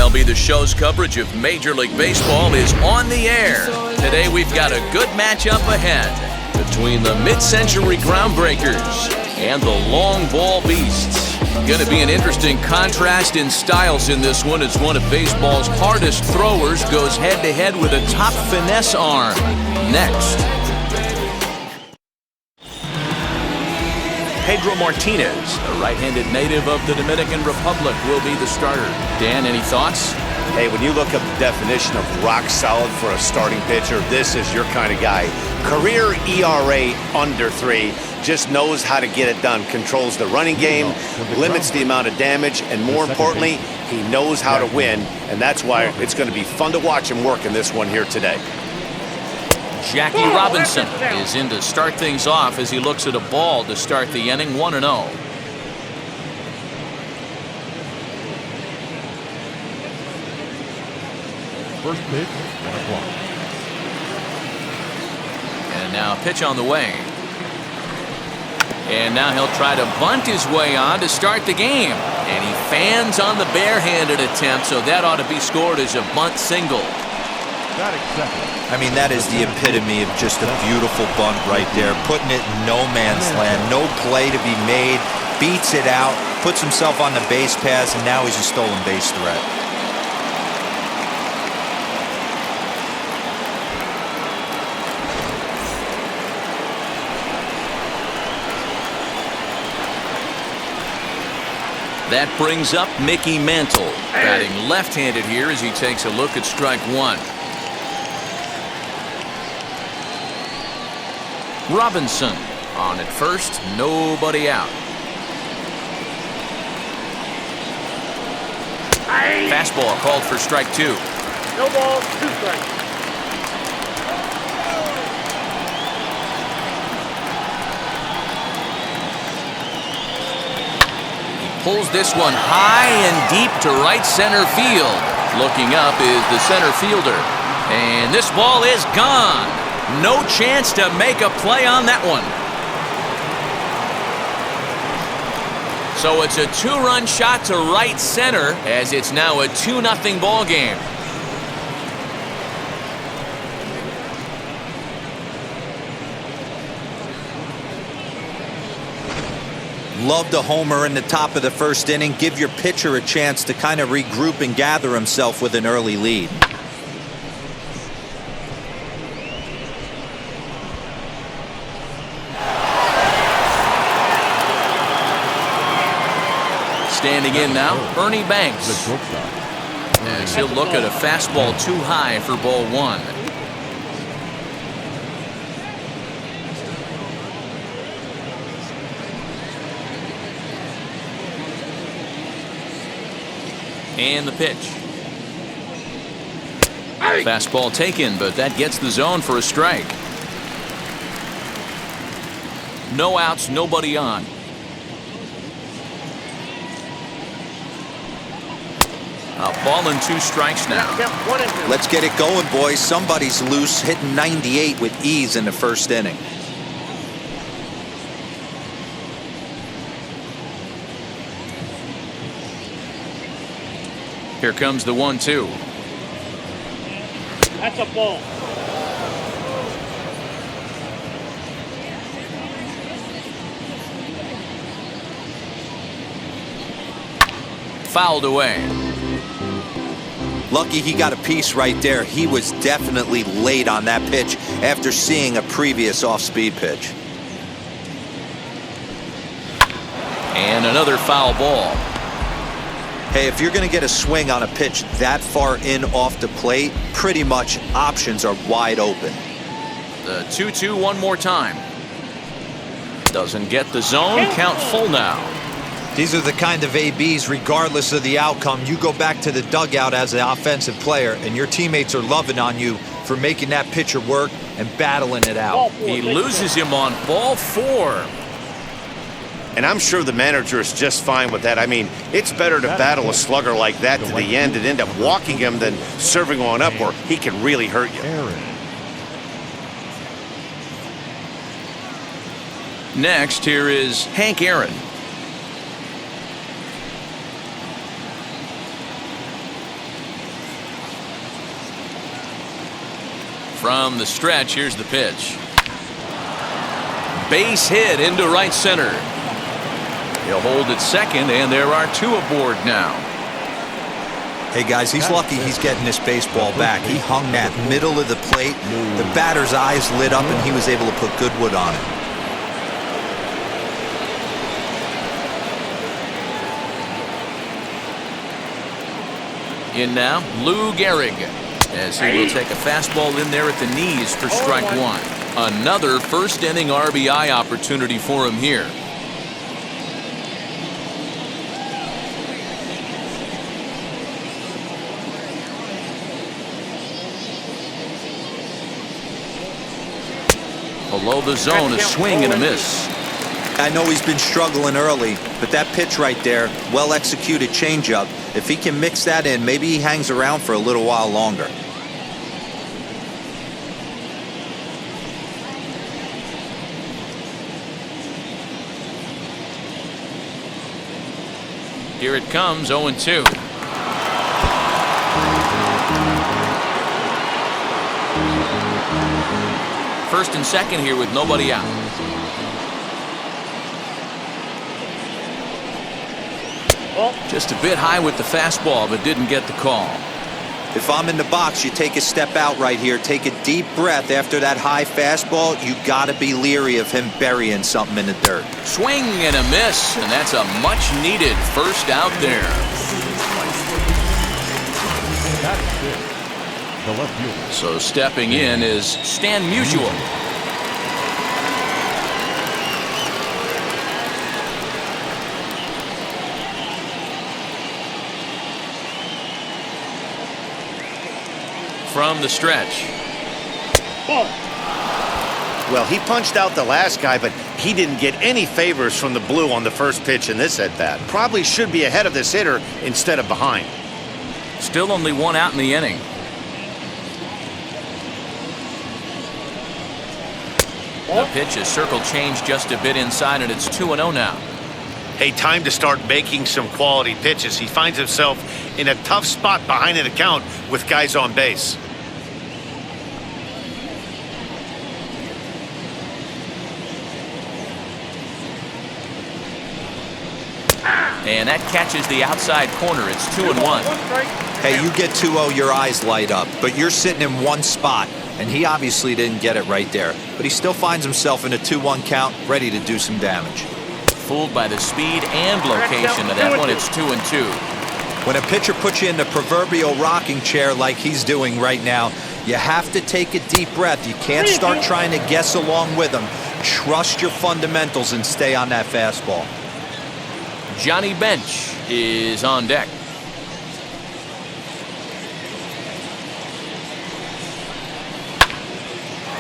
MLB The Show's coverage of Major League Baseball is on the air. Today we've got a good matchup ahead between the mid-century Groundbreakers and the long ball beasts. Going to be an interesting contrast in styles in this one as one of baseball's hardest throwers goes head-to-head with a top finesse arm. Next. Pedro Martinez, a right-handed native of the Dominican Republic, will be the starter. Dan, any thoughts? Hey, when you look up the definition of rock solid for a starting pitcher, this is your kind of guy. Career ERA under 3, just knows how to get it done. Controls the running game, limits the amount of damage, and more importantly, he knows how to win, and that's why it's going to be fun to watch him work in this one here today. Jackie Robinson is in to start things off as he looks at a ball to start the inning, 1-0. First pitch, 1 o'clock. And now a pitch on the way. And now he'll try to bunt his way on to start the game. And he fans on the barehanded attempt, so that ought to be scored as a bunt single. I mean, that is the epitome of just a beautiful bunt right there. Putting it in no man's land, no play to be made, beats it out, puts himself on the base pass, and now he's a stolen base threat. That brings up Mickey Mantle, batting left-handed here as he takes a look at strike 1. Robinson on at first, nobody out. Fastball called for strike 2. No balls, 2 strikes. Pulls this one high and deep to right center field. Looking up is the center fielder. And this ball is gone. No chance to make a play on that one. So it's a 2-run shot to right center as it's now a 2-0 ball game. Loved a homer in the top of the first inning. Give your pitcher a chance to kind of regroup and gather himself with an early lead. Standing in now, Ernie Banks. As he'll look at a fastball too high for ball 1. And the pitch. Fastball taken, but that gets the zone for a strike. No outs, nobody on. A ball and 2 strikes now. Let's get it going, boys. Somebody's loose, hitting 98 with ease in the first inning. Here comes the 1-2. That's a ball. Fouled away. Lucky he got a piece right there. He was definitely late on that pitch after seeing a previous off-speed pitch. And another foul ball. Hey, if you're going to get a swing on a pitch that far in off the plate, pretty much options are wide open. The 2-2 one more time. Doesn't get the zone. Count full now. These are the kind of ABs, regardless of the outcome, you go back to the dugout as an offensive player, and your teammates are loving on you for making that pitcher work and battling it out. He loses him on ball 4. And I'm sure the manager is just fine with that. I mean, it's better to battle a slugger like that to the end and end up walking him than serving one up where he can really hurt you. Next, here is Hank Aaron. From the stretch, here's the pitch. Base hit into right center. He'll hold at second, and there are 2 aboard now. Hey guys, he's lucky he's getting this baseball back. He hung that middle of the plate. The batter's eyes lit up, and he was able to put good wood on it. In now, Lou Gehrig, as he will take a fastball in there at the knees for strike 1. Another first inning RBI opportunity for him here. Below the zone, a swing and a miss. I know he's been struggling early, but that pitch right there, well-executed changeup, if he can mix that in, maybe he hangs around for a little while longer. Here it comes, 0-2. First and second here with nobody out. Just a bit high with the fastball, but didn't get the call. If I'm in the box, you take a step out right here, take a deep breath after that high fastball. You got to be leery of him burying something in the dirt. Swing and a miss, and that's a much-needed first out there. That's it. The left fielder. So stepping in is Stan Musial. From the stretch. Well, he punched out the last guy, but he didn't get any favors from the blue on the first pitch in this at-bat. Probably should be ahead of this hitter instead of behind. Still only 1 out in the inning. The pitch is circle change just a bit inside, and it's 2-0 now. Hey, time to start making some quality pitches. He finds himself in a tough spot behind an account with guys on base. And that catches the outside corner. It's 2-1. Hey, you get 2-0, your eyes light up, but you're sitting in one spot, and he obviously didn't get it right there. But he still finds himself in a 2-1 count, ready to do some damage. Fooled by the speed and location of that one. It's 2-2. When a pitcher puts you in the proverbial rocking chair like he's doing right now, you have to take a deep breath. You can't start trying to guess along with him. Trust your fundamentals and stay on that fastball. Johnny Bench is on deck.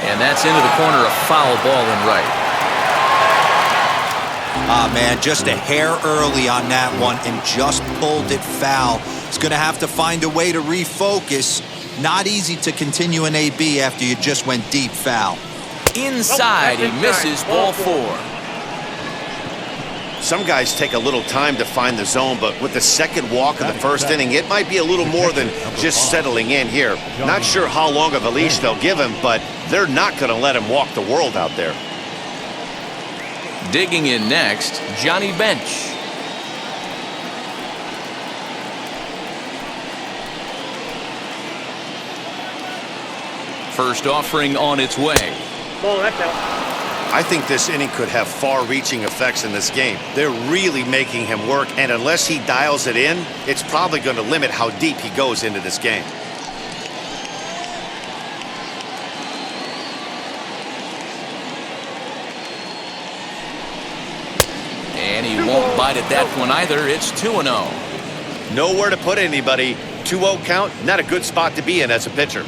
And that's into the corner, a foul ball in right. Ah, man, just a hair early on that one and just pulled it foul. He's going to have to find a way to refocus. Not easy to continue an AB after you just went deep foul. Inside, he misses, ball 4. Some guys take a little time to find the zone, but with the second walk of the first inning, it might be a little more than just settling in here. Not sure how long of a leash they'll give him, but they're not going to let him walk the world out there. Digging in next, Johnny Bench. First offering on its way. Oh, that's out. I think this inning could have far-reaching effects in this game. They're really making him work, and unless he dials it in, it's probably going to limit how deep he goes into this game. And he won't bite at that one either. It's 2-0. Nowhere to put anybody. 2-0 count, not a good spot to be in as a pitcher.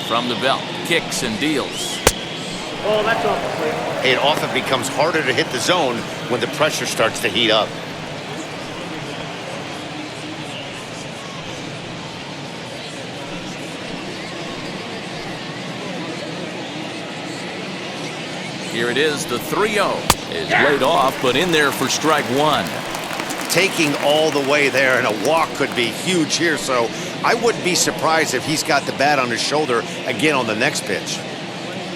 From the belt, kicks and deals. Oh, that's off the plate. It often becomes harder to hit the zone when the pressure starts to heat up. Here it is, the 3-0 is laid off, but in there for strike 1. taking all the way there, and a walk could be huge here. So I wouldn't be surprised if he's got the bat on his shoulder again on the next pitch.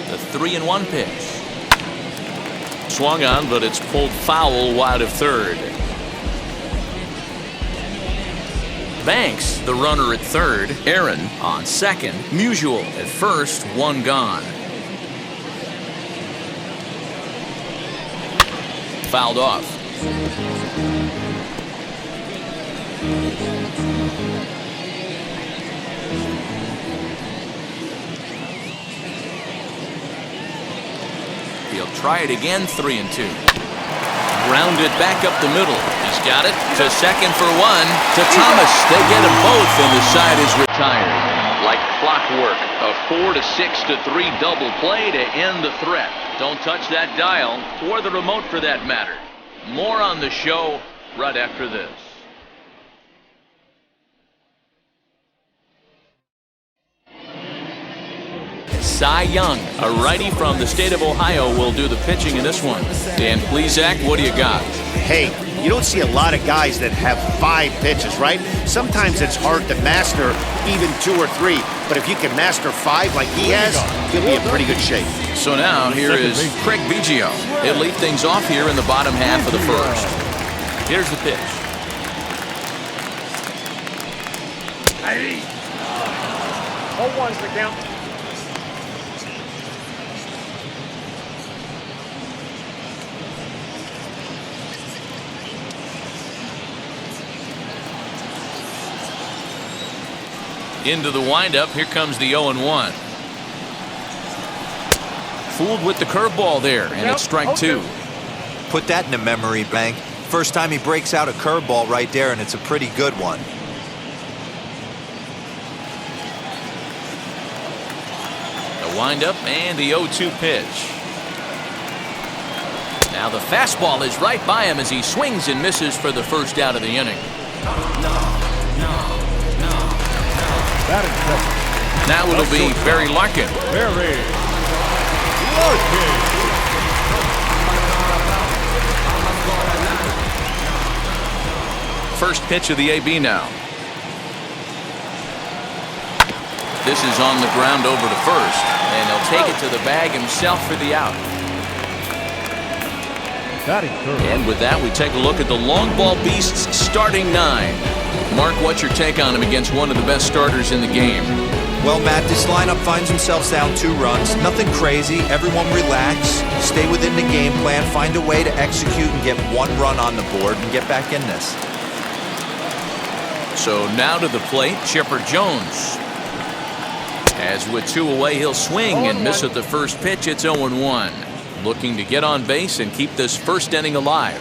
The 3-1 pitch. Swung on, but it's pulled foul wide of third. Banks, the runner at third. Aaron on second. Musial at first, one gone. Fouled off. He'll try it again, 3-2. Grounded back up the middle. He's got it to second for one. To Thomas. They get them both, and the side is retired. Like clockwork, a 4-6-3 double play to end the threat. Don't touch that dial, or the remote for that matter. More on the show right after this. Cy Young, a righty from the state of Ohio, will do the pitching in this one. Dan Plesac, what do you got? Hey, you don't see a lot of guys that have 5 pitches, right? Sometimes it's hard to master even 2 or 3, but if you can master 5 like he has, he'll be in pretty good shape. So now here is Craig Biggio. He'll lead things off here in the bottom half of the first. Here's the pitch. Heidi. 0-1's the count. Into the windup. Here comes the 0-1. Fooled with the curveball there, and it's strike 2. Put that in the memory bank. First time he breaks out a curveball right there, and it's a pretty good one. The windup and the 0-2 pitch. Now the fastball is right by him as he swings and misses for the first out of the inning. Now it'll be Barry Larkin. First pitch of the AB now. This is on the ground over to first, and he'll take it to the bag himself for the out. And with that, we take a look at the long ball beasts starting 9. Mark, what's your take on him against one of the best starters in the game? Well, Matt, this lineup finds themselves down 2 runs. Nothing crazy. Everyone relax. Stay within the game plan. Find a way to execute and get 1 run on the board and get back in this. So now to the plate, Chipper Jones. As with 2 away, he'll swing and miss at the first pitch. It's 0-1. Looking to get on base and keep this first inning alive.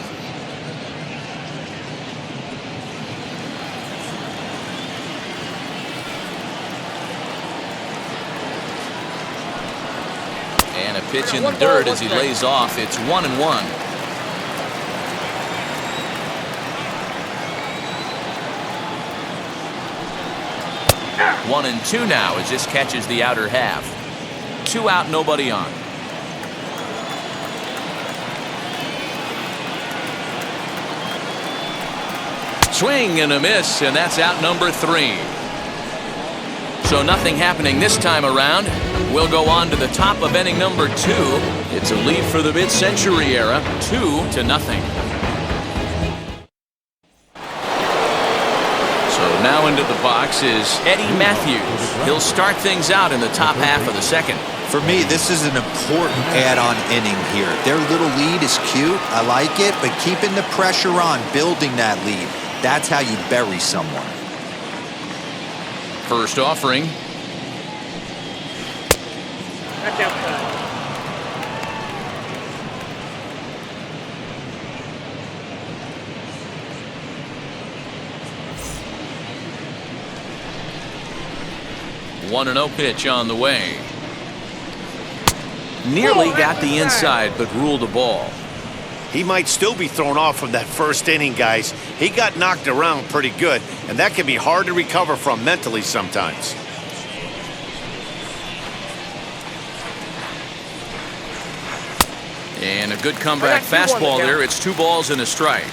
And a pitch in the dirt as he lays off. It's 1-1. 1-2 now as this catches the outer half. 2 out, nobody on. Swing and a miss, and that's out number 3. So nothing happening this time around. We'll go on to the top of inning number 2. It's a lead for the mid-century era, 2-0. So now into the box is Eddie Matthews. He'll start things out in the top half of the second. For me, this is an important add-on inning here. Their little lead is cute. I like it, but keeping the pressure on, building that lead, that's how you bury someone. First offering. That's outside. One 1-0 pitch on the way. Nearly got the inside, but ruled a ball. He might still be thrown off from that first inning, guys. He got knocked around pretty good, and that can be hard to recover from mentally sometimes. And a good comeback fastball there. It's 2 balls and a strike.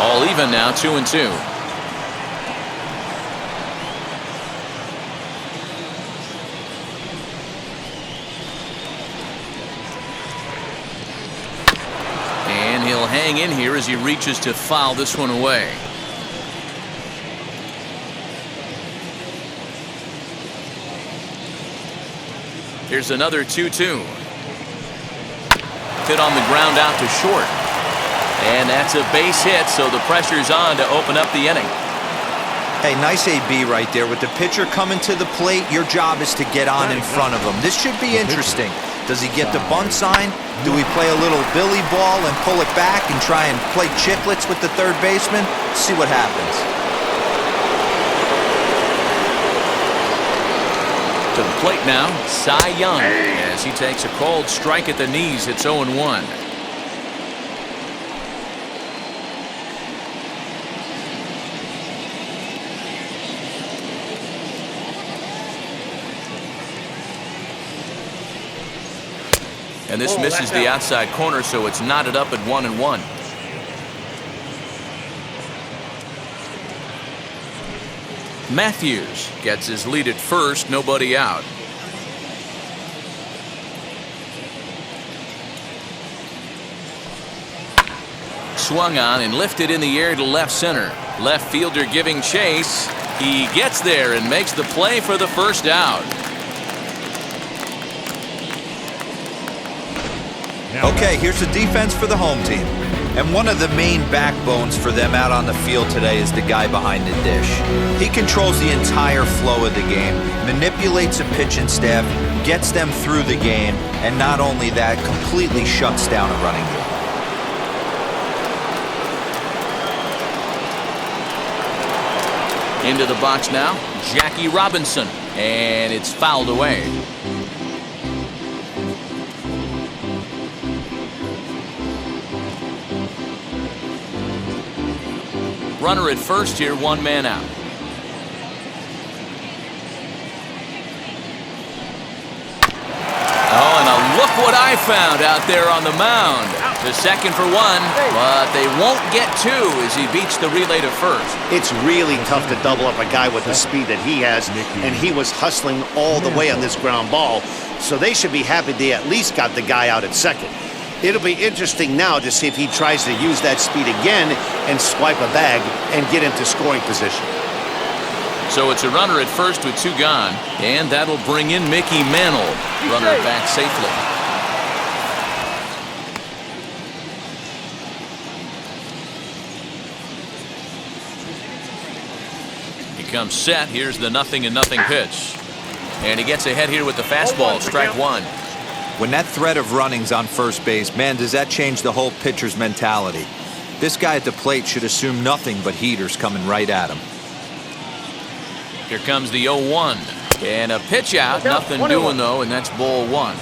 All even now, 2-2. And he'll hang in here as he reaches to foul this one away. Here's another 2-2. Hit on the ground out to short. And that's a base hit, so the pressure's on to open up the inning. Hey, nice AB right there. With the pitcher coming to the plate, your job is to get on in front of him. This should be interesting. Does he get the bunt sign? Do we play a little billy ball and pull it back and try and play chicklets with the third baseman? Let's see what happens. To the plate now, Cy Young, as he takes a called strike at the knees. It's 0-1. And this misses the outside corner, so it's knotted up at 1-1. Matthews gets his lead at first, nobody out. Swung on and lifted in the air to left center. Left fielder giving chase. He gets there and makes the play for the first out. Okay, here's the defense for the home team. And one of the main backbones for them out on the field today is the guy behind the dish. He controls the entire flow of the game, manipulates the pitching staff, gets them through the game, and not only that, completely shuts down a running game. Into the box now, Jackie Robinson, and it's fouled away. Runner at first here, one man out. Oh, and look what I found out there on the mound. To second for one, but they won't get two as he beats the relay to first. It's really tough to double up a guy with the speed that he has, and he was hustling all the way on this ground ball, so they should be happy they at least got the guy out at second. It'll be interesting now to see if he tries to use that speed again and swipe a bag and get into scoring position. So it's a runner at first with two gone, and that'll bring in Mickey Mantle. Runner back safely. He comes set. Here's the 0-0 pitch. And he gets ahead here with the fastball, strike one. When that threat of running's on first base, man, does that change the whole pitcher's mentality. This guy at the plate should assume nothing but heaters coming right at him. Here comes the 0-1. And a pitch out, nothing doing though, and that's ball one.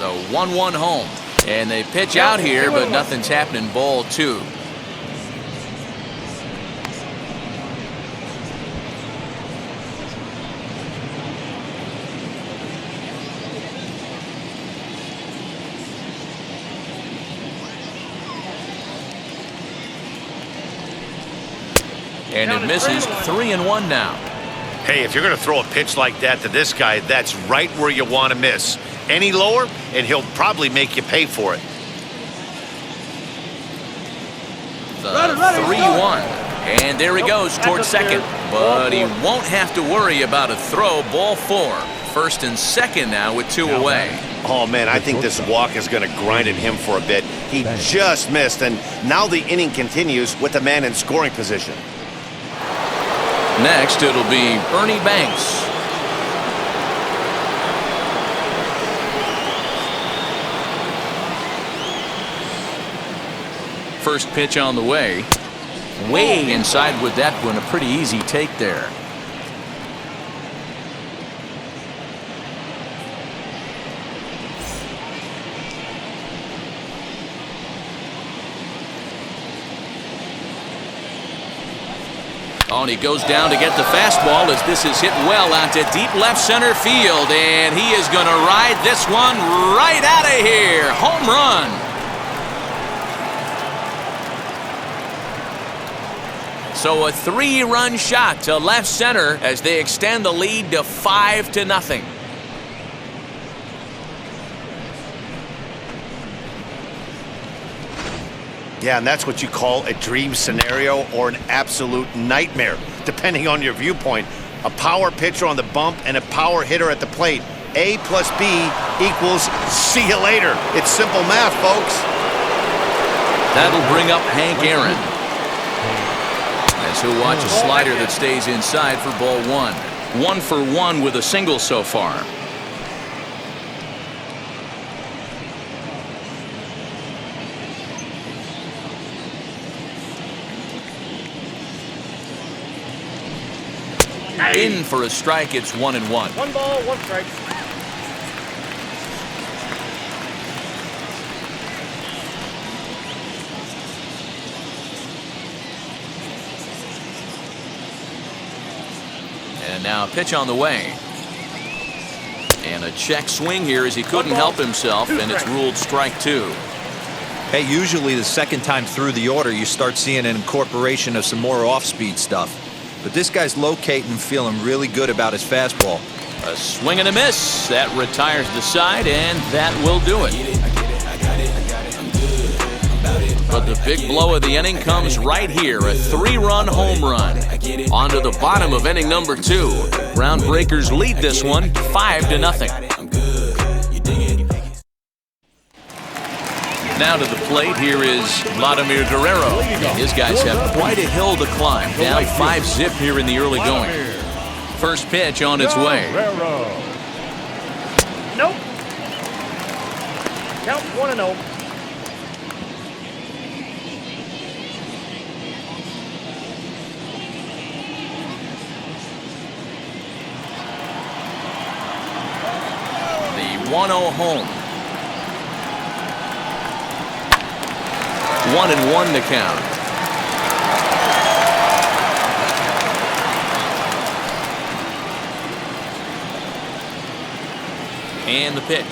The 1-1 home. And they pitch out here, but nothing's happening. Ball two. And it misses. 3-1 now. Hey, if you're going to throw a pitch like that to this guy, that's right where you want to miss. Any lower, and he'll probably make you pay for it. The 3-1. And there he goes towards second. But he won't have to worry about a throw. Ball four. First and second now with two away. Oh, man, I think this walk is going to grind at him for a bit. He just missed, and now the inning continues with the man in scoring position. Next, it'll be Ernie Banks. First pitch on the way. Way inside with that one. A pretty easy take there. Oh, and he goes down to get the fastball as this is hit well out to deep left center field. And he is going to ride this one right out of here. Home run. So a 3-run shot to left center as they extend the lead to 5-0. Yeah, and that's what you call a dream scenario or an absolute nightmare, depending on your viewpoint. A power pitcher on the bump and a power hitter at the plate. A plus B equals see you later. It's simple math, folks. That'll bring up Hank Aaron, as he'll watch a slider that stays inside for ball 1. 1 for 1 with a single so far. In for a strike. It's 1-1. 1 ball, 1 strike. And now a pitch on the way. And a check swing here as he couldn't help himself, and it's ruled strike 2. Hey, usually the second time through the order, you start seeing an incorporation of some more off-speed stuff. But this guy's locating and feeling really good about his fastball. A swing and a miss. That retires the side, and that will do it. But the big blow of the inning comes right here. A 3-run home run. On to the bottom of inning number 2. Groundbreakers lead this one 5-0. Now to the plate, here is Vladimir Guerrero. His guys have quite a hill to climb. Down 5-0 here in the early going. First pitch on its way. Nope. Count 1-0. The 1-0 home. 1-1 to count. And the pitch.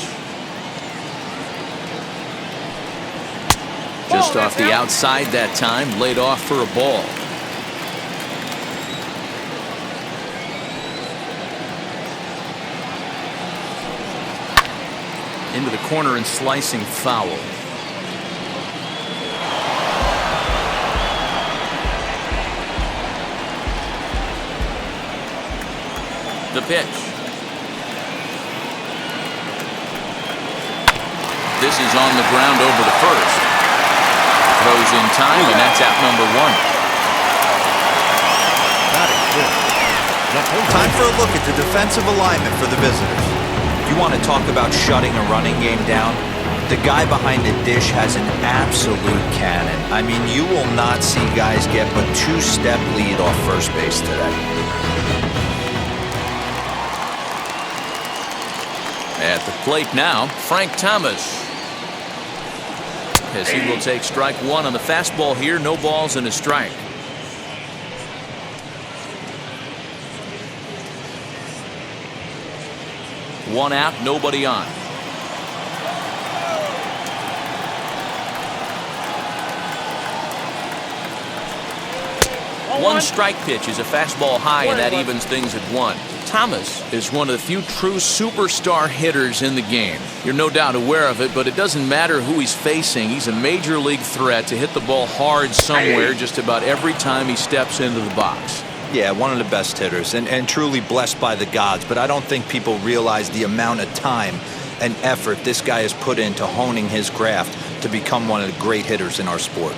Just off the outside that time, laid off for a ball. Into the corner and slicing foul. The pitch. This is on the ground over the first. Throws in time, and that's out number 1. Time for a look at the defensive alignment for the visitors. If you want to talk about shutting a running game down, the guy behind the dish has an absolute cannon. I mean, you will not see guys get but 2-step lead off first base today. At the plate now, Frank Thomas. As he will take strike 1 on the fastball here. No balls and a strike. One out, nobody on. One strike pitch is a fastball high, and that evens things at 1. Thomas is one of the few true superstar hitters in the game. You're no doubt aware of it, but it doesn't matter who he's facing. He's a major league threat to hit the ball hard somewhere just about every time he steps into the box. Yeah, one of the best hitters and truly blessed by the gods, but I don't think people realize the amount of time and effort this guy has put into honing his craft to become one of the great hitters in our sport.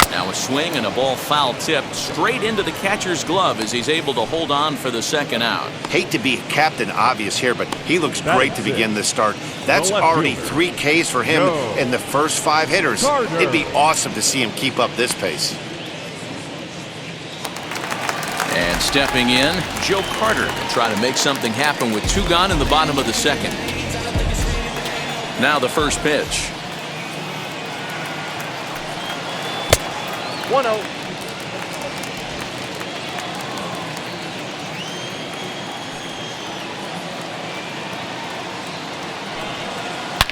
Now a swing and a ball foul tipped straight into the catcher's glove as he's able to hold on for the second out. Hate to be captain obvious here, but he looks great to begin this start. That's already 3 Ks for him in the first 5 hitters. It'd be awesome to see him keep up this pace. And stepping in, Joe Carter to try to make something happen with 2 gone in the bottom of the second. Now the first pitch. 1-0.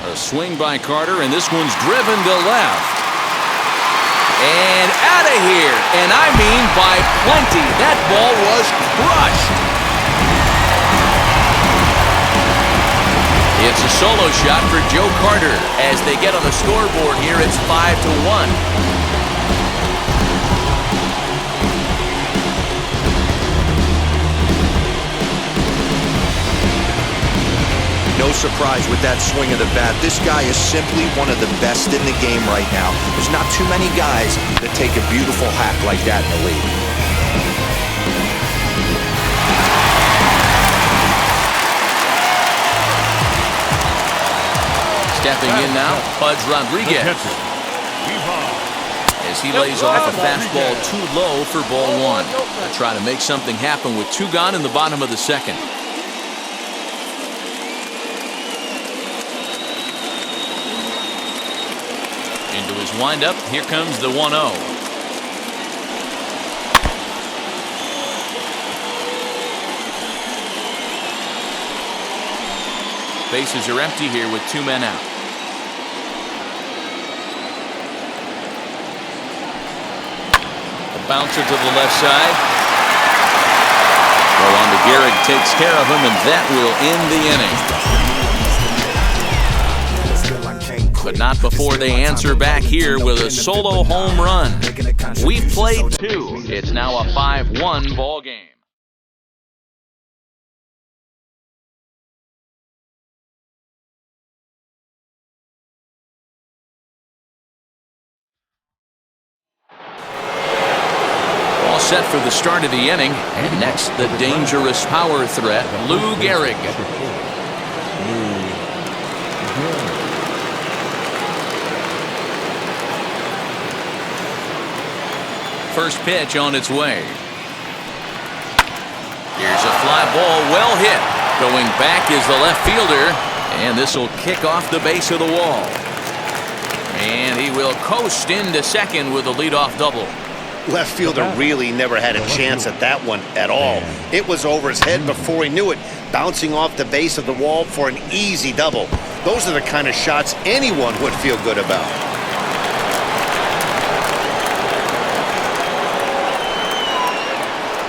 A swing by Carter, and this one's driven to left. And out of here. And I mean by plenty. That ball was crushed. It's a solo shot for Joe Carter. As they get on the scoreboard here, it's 5-1. No surprise with that swing of the bat. This guy is simply one of the best in the game right now. There's not too many guys that take a beautiful hack like that in the league. Stepping in now, Pudge Rodriguez. As he lays off a fastball too low for ball one. They'll try to make something happen with 2 gone in the bottom of the second. Into his windup, here comes the 1-0. Bases are empty here with 2 men out. A bouncer to the left side. Well, on to Gehrig, takes care of him, and that will end the inning. But not before they answer back here with a solo home run. We've played 2. It's now a 5-1 ball game. All set for the start of the inning. And next, the dangerous power threat, Lou Gehrig. First pitch on its way. Here's a fly ball, well hit. Going back is the left fielder, and this will kick off the base of the wall. And he will coast into second with a leadoff double. Left fielder really never had a chance at that one at all. It was over his head before he knew it, bouncing off the base of the wall for an easy double. Those are the kind of shots anyone would feel good about.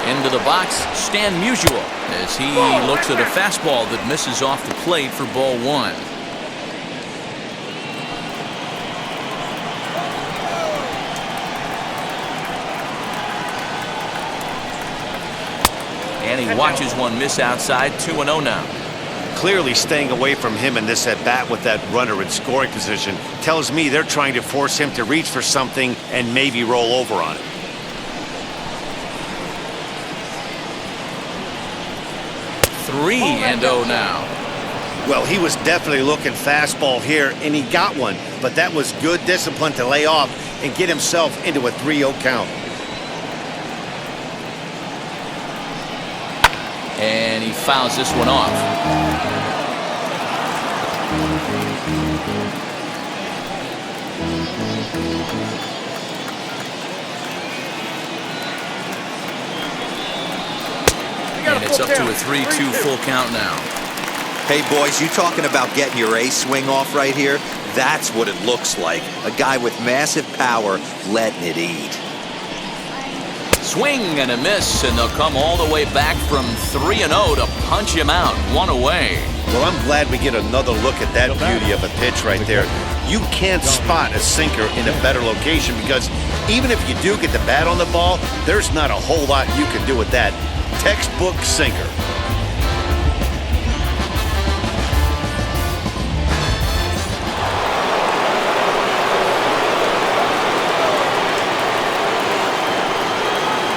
Into the box, Stan Musial, as he looks at a fastball that misses off the plate for ball 1. And he watches one miss outside, 2-0 now. Clearly staying away from him in this at-bat with that runner in scoring position tells me they're trying to force him to reach for something and maybe roll over on it. 3-0 now. Well, he was definitely looking fastball here, and he got one. But that was good discipline to lay off and get himself into a 3-0 count. And he fouls this one off. And it's up to a 3-2 full count now. Hey, boys, you talking about getting your A swing off right here? That's what it looks like. A guy with massive power letting it eat. Swing and a miss, and they'll come all the way back from 3-0 to punch him out. 1 away. Well, I'm glad we get another look at that beauty of a pitch right there. You can't spot a sinker in a better location because even if you do get the bat on the ball, there's not a whole lot you can do with that. Textbook sinker.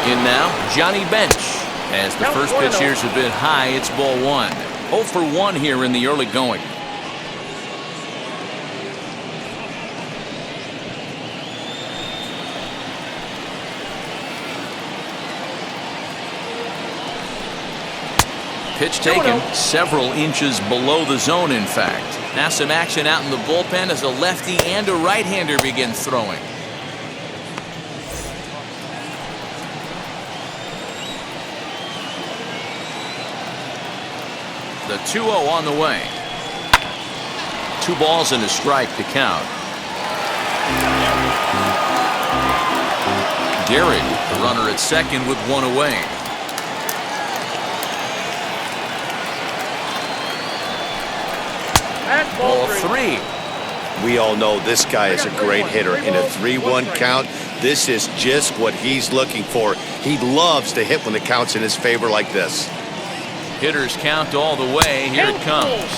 In now, Johnny Bench. As the first pitch here's a bit high, it's ball 1. 0 for 1 here in the early going. Pitch taken several inches below the zone, in fact. Now some action out in the bullpen as a lefty and a right-hander begin throwing. The 2-0 on the way. 2 balls and a strike to count. Gehrig, the runner at second with 1 away. Ball 3. We all know this guy is a great hitter. In a 3-1 count, this is just what he's looking for. He loves to hit when the count's in his favor like this. Hitters count all the way. Here it comes.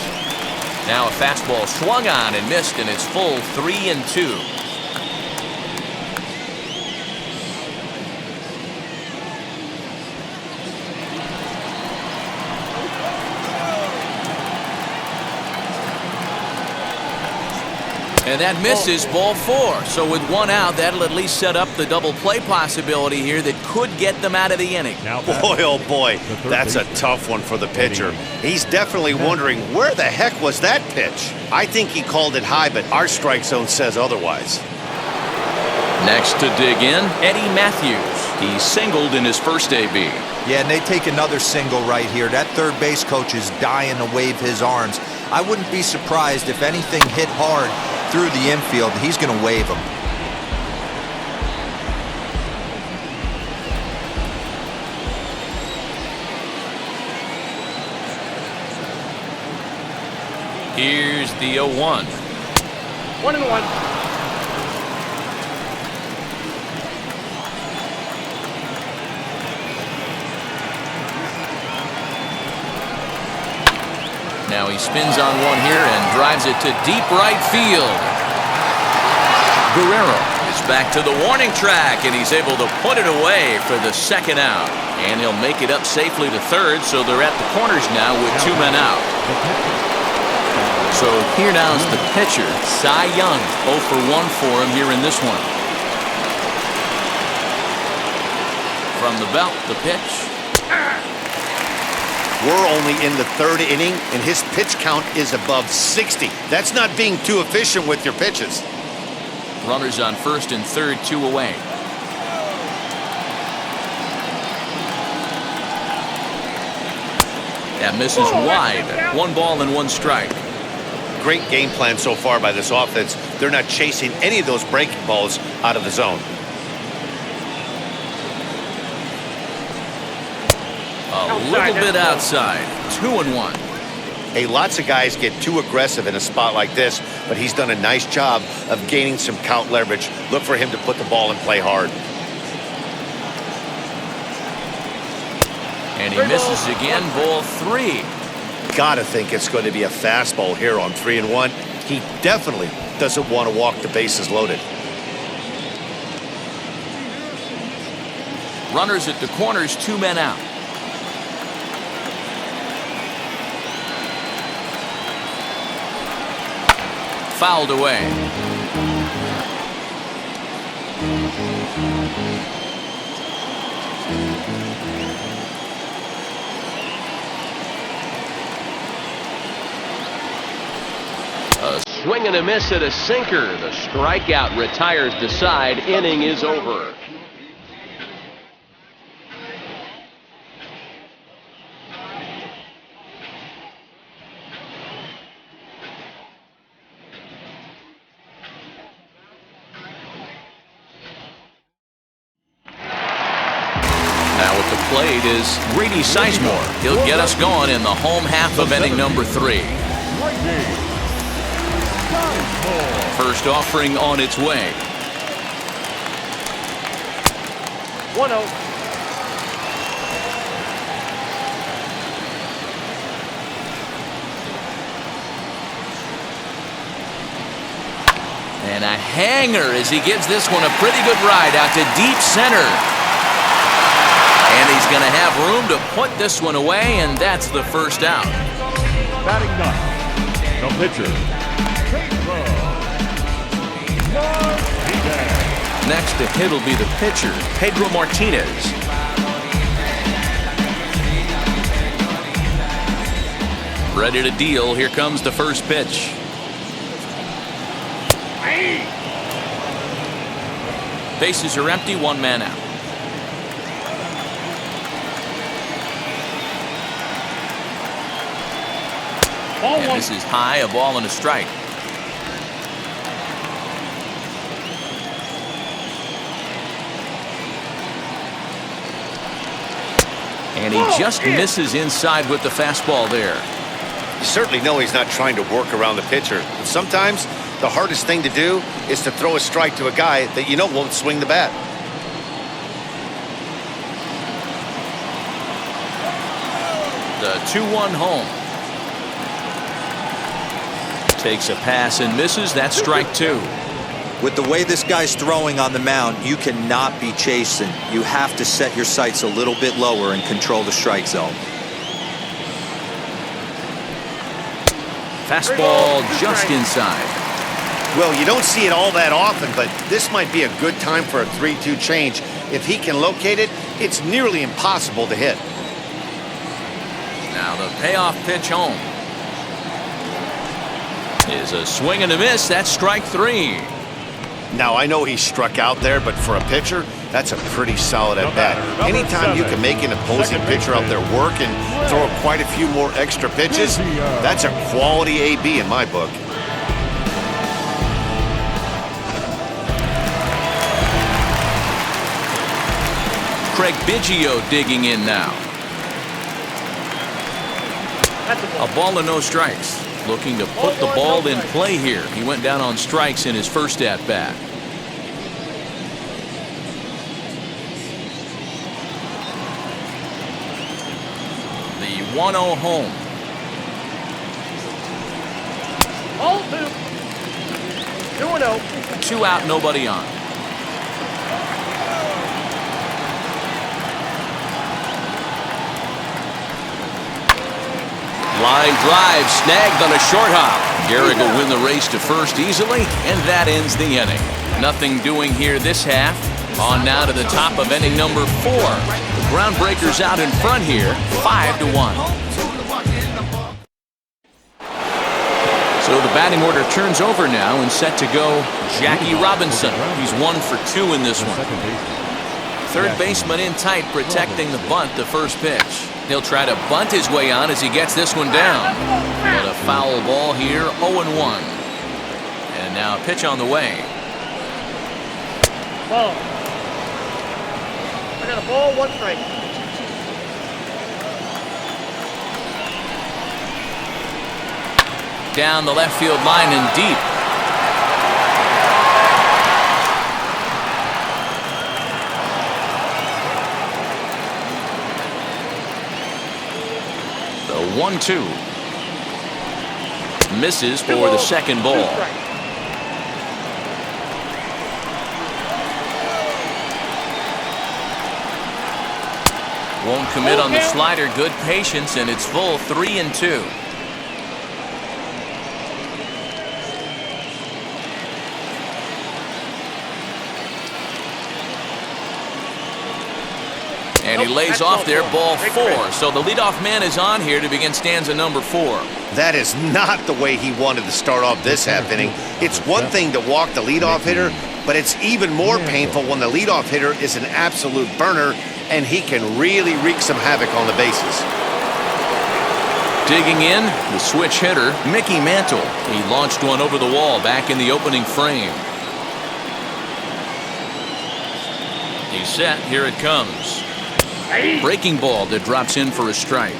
Now a fastball swung on and missed, and it's full 3-2. And that misses, ball 4. So with 1 out, that'll at least set up the double play possibility here that could get them out of the inning. Boy, oh boy, that's a tough one for the pitcher. He's definitely wondering, where the heck was that pitch? I think he called it high, but our strike zone says otherwise. Next to dig in, Eddie Matthews. He singled in his first AB. Yeah, and they take another single right here. That third base coach is dying to wave his arms. I wouldn't be surprised if anything hit hard through the infield. He's going to wave them. Here's the 0-1. 1-1. Now he spins on one here and drives it to deep right field. Guerrero is back to the warning track, and he's able to put it away for the 2nd out. And he'll make it up safely to 3rd, so they're at the corners now with 2 men out. So here now is the pitcher, Cy Young. 0 for 1 for him here in this one. From the belt, the pitch. We're only in the 3rd inning, and his pitch count is above 60. That's not being too efficient with your pitches. Runners on 1st and 3rd, 2 away. That misses wide. 1 ball and 1 strike. Great game plan so far by this offense. They're not chasing any of those breaking balls out of the zone. A little bit outside. 2-1. Hey, lots of guys get too aggressive in a spot like this, but he's done a nice job of gaining some count leverage. Look for him to put the ball in play hard. And he misses again, ball 3. Gotta think it's going to be a fastball here on 3-1. He definitely doesn't want to walk the bases loaded. Runners at the corners, 2 men out. Fouled away. A swing and a miss at a sinker. The strikeout retires the side. Inning is over. Plate is Grady Sizemore. He'll get us going in the home half of inning number 3. First offering on its way. 1-0. And a hanger as he gives this one a pretty good ride out to deep center. And he's going to have room to put this one away, and that's the 1st out. Batting 9, the pitcher, Next to hit will be the pitcher, Pedro Martinez. Ready to deal. Here comes the first pitch. Bases are empty, one man out. And this is high, a ball and a strike. And he just misses inside with the fastball there. You certainly know he's not trying to work around the pitcher. But sometimes the hardest thing to do is to throw a strike to a guy that you know won't swing the bat. The 2-1 home. Takes a pass and misses. That's strike two. With the way this guy's throwing on the mound, you cannot be chasing. You have to set your sights a little bit lower and control the strike zone. Fastball just inside. Well, you don't see it all that often, but this might be a good time for a 3-2 change. If he can locate it, it's nearly impossible to hit. Now the payoff pitch home. Is a swing and a miss. That's strike three. Now, I know he struck out there, but for a pitcher, that's a pretty solid at-bat. Anytime you can make an opposing pitcher out there work and throw quite a few more extra pitches, that's a quality AB in my book. Craig Biggio digging in now. A ball and no strikes. Looking to put the ball in play here. He went down on strikes in his first at-bat. The 1-0 home. Ball two. 2-0. 2 out, nobody on. Line drive snagged on a short hop. Gehrig will win the race to first easily, and that ends the inning. Nothing doing here this half. On now to the top of inning number 4. The Groundbreakers out in front here, 5-1. So the batting order turns over now and set to go Jackie Robinson. He's 1 for 2 in this one. Third baseman in tight, protecting the bunt, the first pitch. He'll try to bunt his way on as he gets this one down. But a foul ball here, 0-1. And now a pitch on the way. Ball. I got a ball, 1 strike. Down the left field line and deep. The 1-2. Misses for the second ball. Won't commit on the slider. Good patience, and it's full 3-2. And he lays off there, ball 4. So the leadoff man is on here to begin stanza number 4. That is not the way he wanted to start off this half inning. It's one thing to walk the leadoff hitter, but it's even more painful when the leadoff hitter is an absolute burner and he can really wreak some havoc on the bases. Digging in, the switch hitter, Mickey Mantle. He launched one over the wall back in the opening frame. He's set. Here it comes. Breaking ball that drops in for a strike.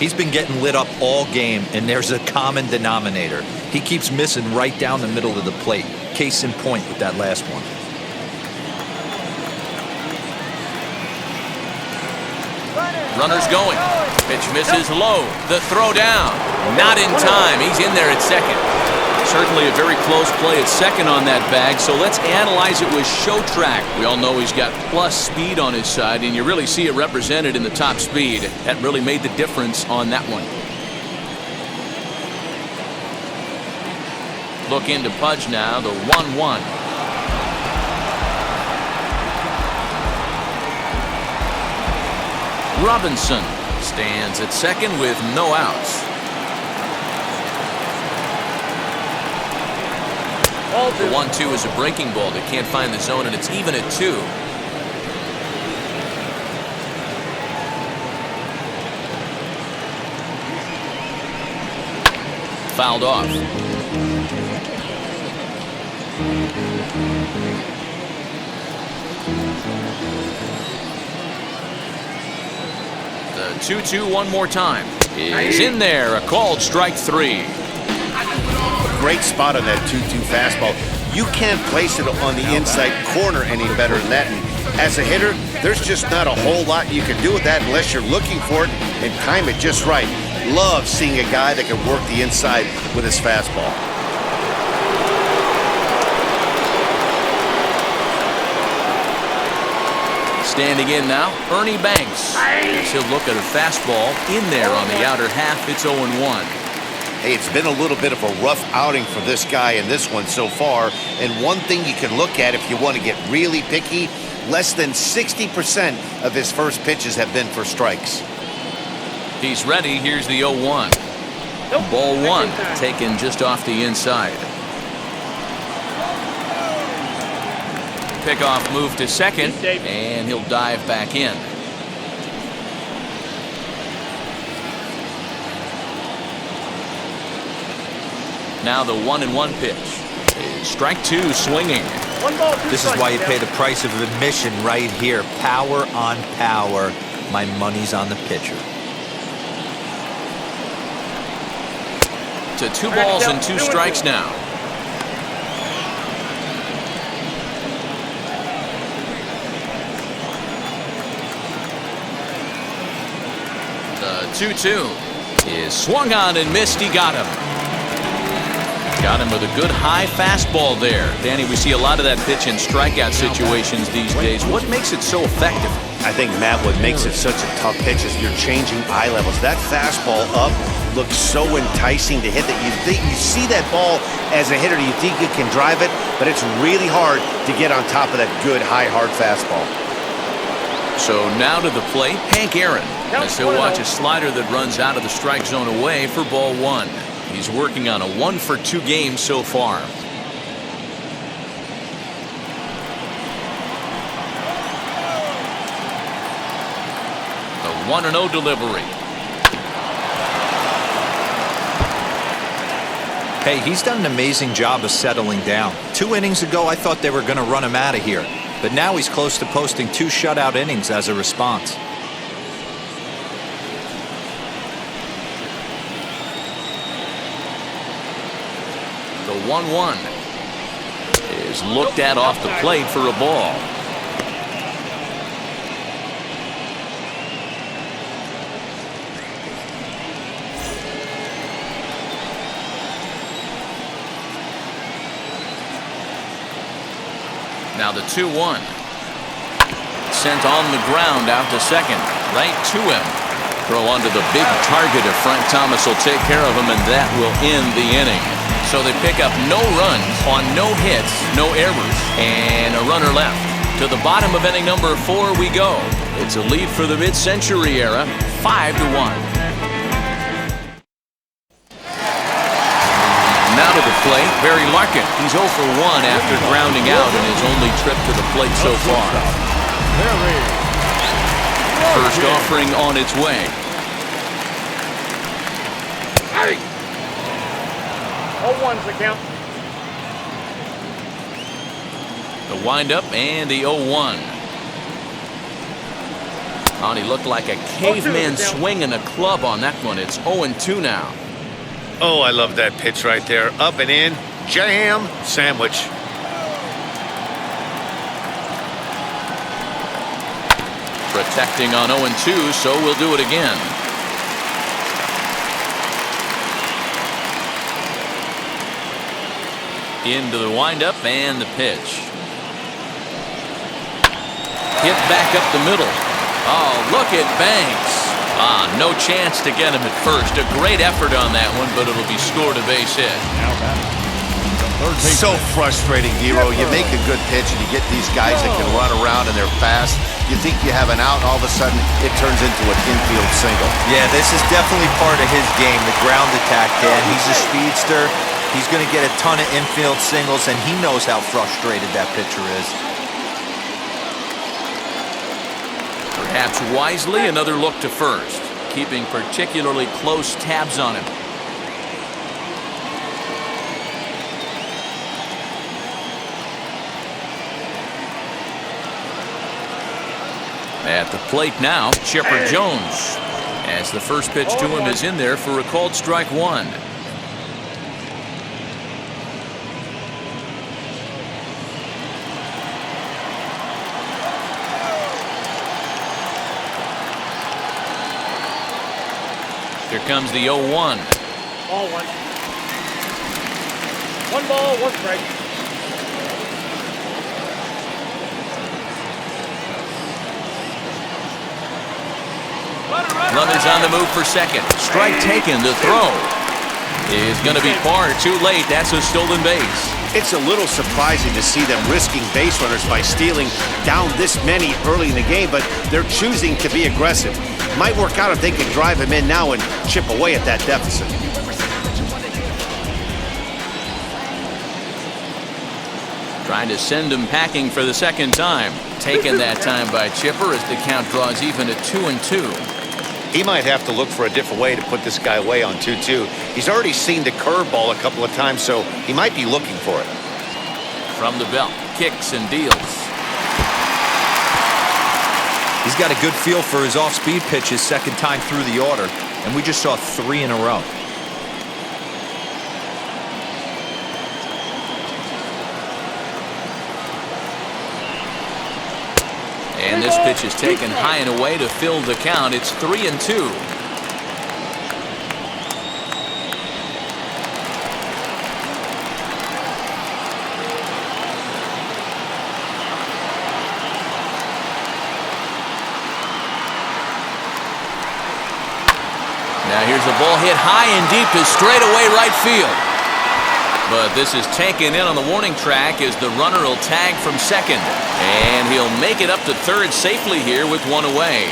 He's been getting lit up all game, and there's a common denominator. He keeps missing right down the middle of the plate. Case in point with that last one. Runner's going. Pitch misses low. The throw down. Not in time. He's in there at second. Certainly a very close play at second on that bag, so let's analyze it with show track. We all know he's got plus speed on his side, and you really see it represented in the top speed. That really made the difference on that one. Look into Pudge now, the 1-1. Robinson stands at second with no outs. Ball The 2. 1-2 is a breaking ball. They can't find the zone, and it's even at 2. Fouled off. The 2-2 one more time is in there. A called strike 3. Great spot on that 2-2 fastball. You can't place it on the inside corner any better than that. And as a hitter, there's just not a whole lot you can do with that unless you're looking for it and time it just right. Love seeing a guy that can work the inside with his fastball. Standing in now, Ernie Banks. He'll look at a fastball in there on the outer half. It's 0-1. Hey, it's been a little bit of a rough outing for this guy in this one so far. And one thing you can look at if you want to get really picky, less than 60% of his first pitches have been for strikes. He's ready. Here's the 0-1. Nope. Ball 1 taken just off the inside. Pickoff move to second, and he'll dive back in. Now the 1-1 pitch. Strike 2 swinging. 1 ball, 2 This is strikes. why you pay the price of admission right here. Power on power. My money's on the pitcher. To 2 balls and 2 strikes now. The 2-2 is swung on and missed. He got him. Got him with a good high fastball there. Danny, we see a lot of that pitch in strikeout situations these days. What makes it so effective? I think, Matt, what makes it such a tough pitch is you're changing eye levels. That fastball up looks so enticing to hit that you see that ball as a hitter, you think you can drive it, but it's really hard to get on top of that good, high, hard fastball. So now to the plate, Hank Aaron, as he'll watch a slider that runs out of the strike zone away for ball 1. He's working on a 1-for-2 game so far. The 1-0 delivery. Hey, he's done an amazing job of settling down. 2 innings ago, I thought they were going to run him out of here. But now he's close to posting 2 shutout innings as a response. The 1-1 is looked at off the plate for a ball. Now the 2-1. Sent on the ground out to second. Right to him. Throw under the big target of Frank Thomas will take care of him, and that will end the inning. So they pick up no runs on no hits, no errors, and a runner left. To the bottom of inning number 4 we go. It's a lead for the mid-century era, 5-1. Now to the plate, Barry Larkin. He's 0 for 1 after grounding out in his only trip to the plate so far. First offering on its way. 0-1's the count. The windup and the 0-1. Oh, he looked like a caveman swinging a club on that one. It's 0-2 now. Oh, I love that pitch right there. Up and in, jam, sandwich. Protecting on 0-2, so we'll do it again. Into the windup and the pitch. Hit back up the middle. Oh, look at Banks. No chance to get him at first. A great effort on that one, but it'll be scored a base hit. So frustrating, Dero. You make a good pitch and you get these guys that can run around and they're fast. You think you have an out, and all of a sudden it turns into an infield single. Yeah, this is definitely part of his game, the ground attack, Dan. He's a speedster. He's going to get a ton of infield singles, and he knows how frustrated that pitcher is. Perhaps wisely, another look to first, keeping particularly close tabs on him. At the plate now, Chipper Jones, as the first pitch to him is in there for a called strike one. Here comes the 0-1. Ball one. One ball, one strike. Runners on the move for second. Strike taken. The throw is going to be far too late. That's a stolen base. It's a little surprising to see them risking base runners by stealing down this many early in the game, but they're choosing to be aggressive. Might work out if they can drive him in now and chip away at that deficit. Trying to send him packing for the second time. Taken that time by Chipper as the count draws even at 2-2. He might have to look for a different way to put this guy away on 2-2. He's already seen the curveball a couple of times, so he might be looking for it. From the belt, kicks and deals. He's got a good feel for his off-speed pitches second time through the order, and we just saw 3 in a row. And this pitch is taken high and away to fill the count. It's 3-2. Now here's a ball hit high and deep to straightaway right field. But this is taken in on the warning track as the runner will tag from second. And he'll make it up to third safely here with one away.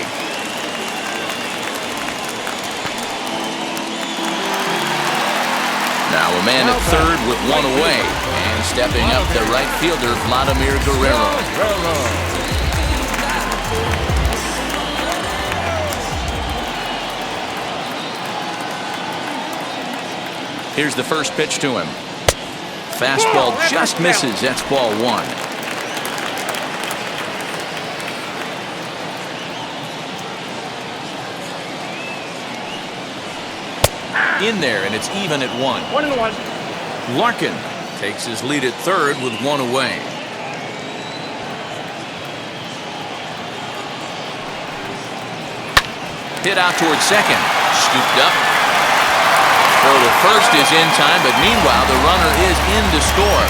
Now a man at third with one away. And stepping up the right fielder, Vladimir Guerrero. Here's the first pitch to him. Fastball just misses. That's ball one. In there, and it's even at 1. 1-1. Larkin takes his lead at third with one away. Hit out towards second. Scooped up. Throw to first is in time, but meanwhile the runner is in to score.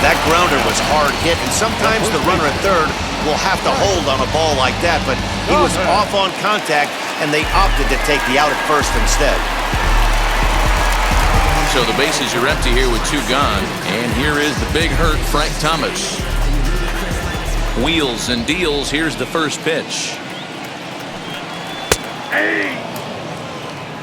That grounder was hard hit, and sometimes the runner at third will have to hold on a ball like that, but he was off on contact, and they opted to take the out at first instead. So the bases are empty here with 2 gone, and here is the big hurt, Frank Thomas. Wheels and deals. Here's the first pitch.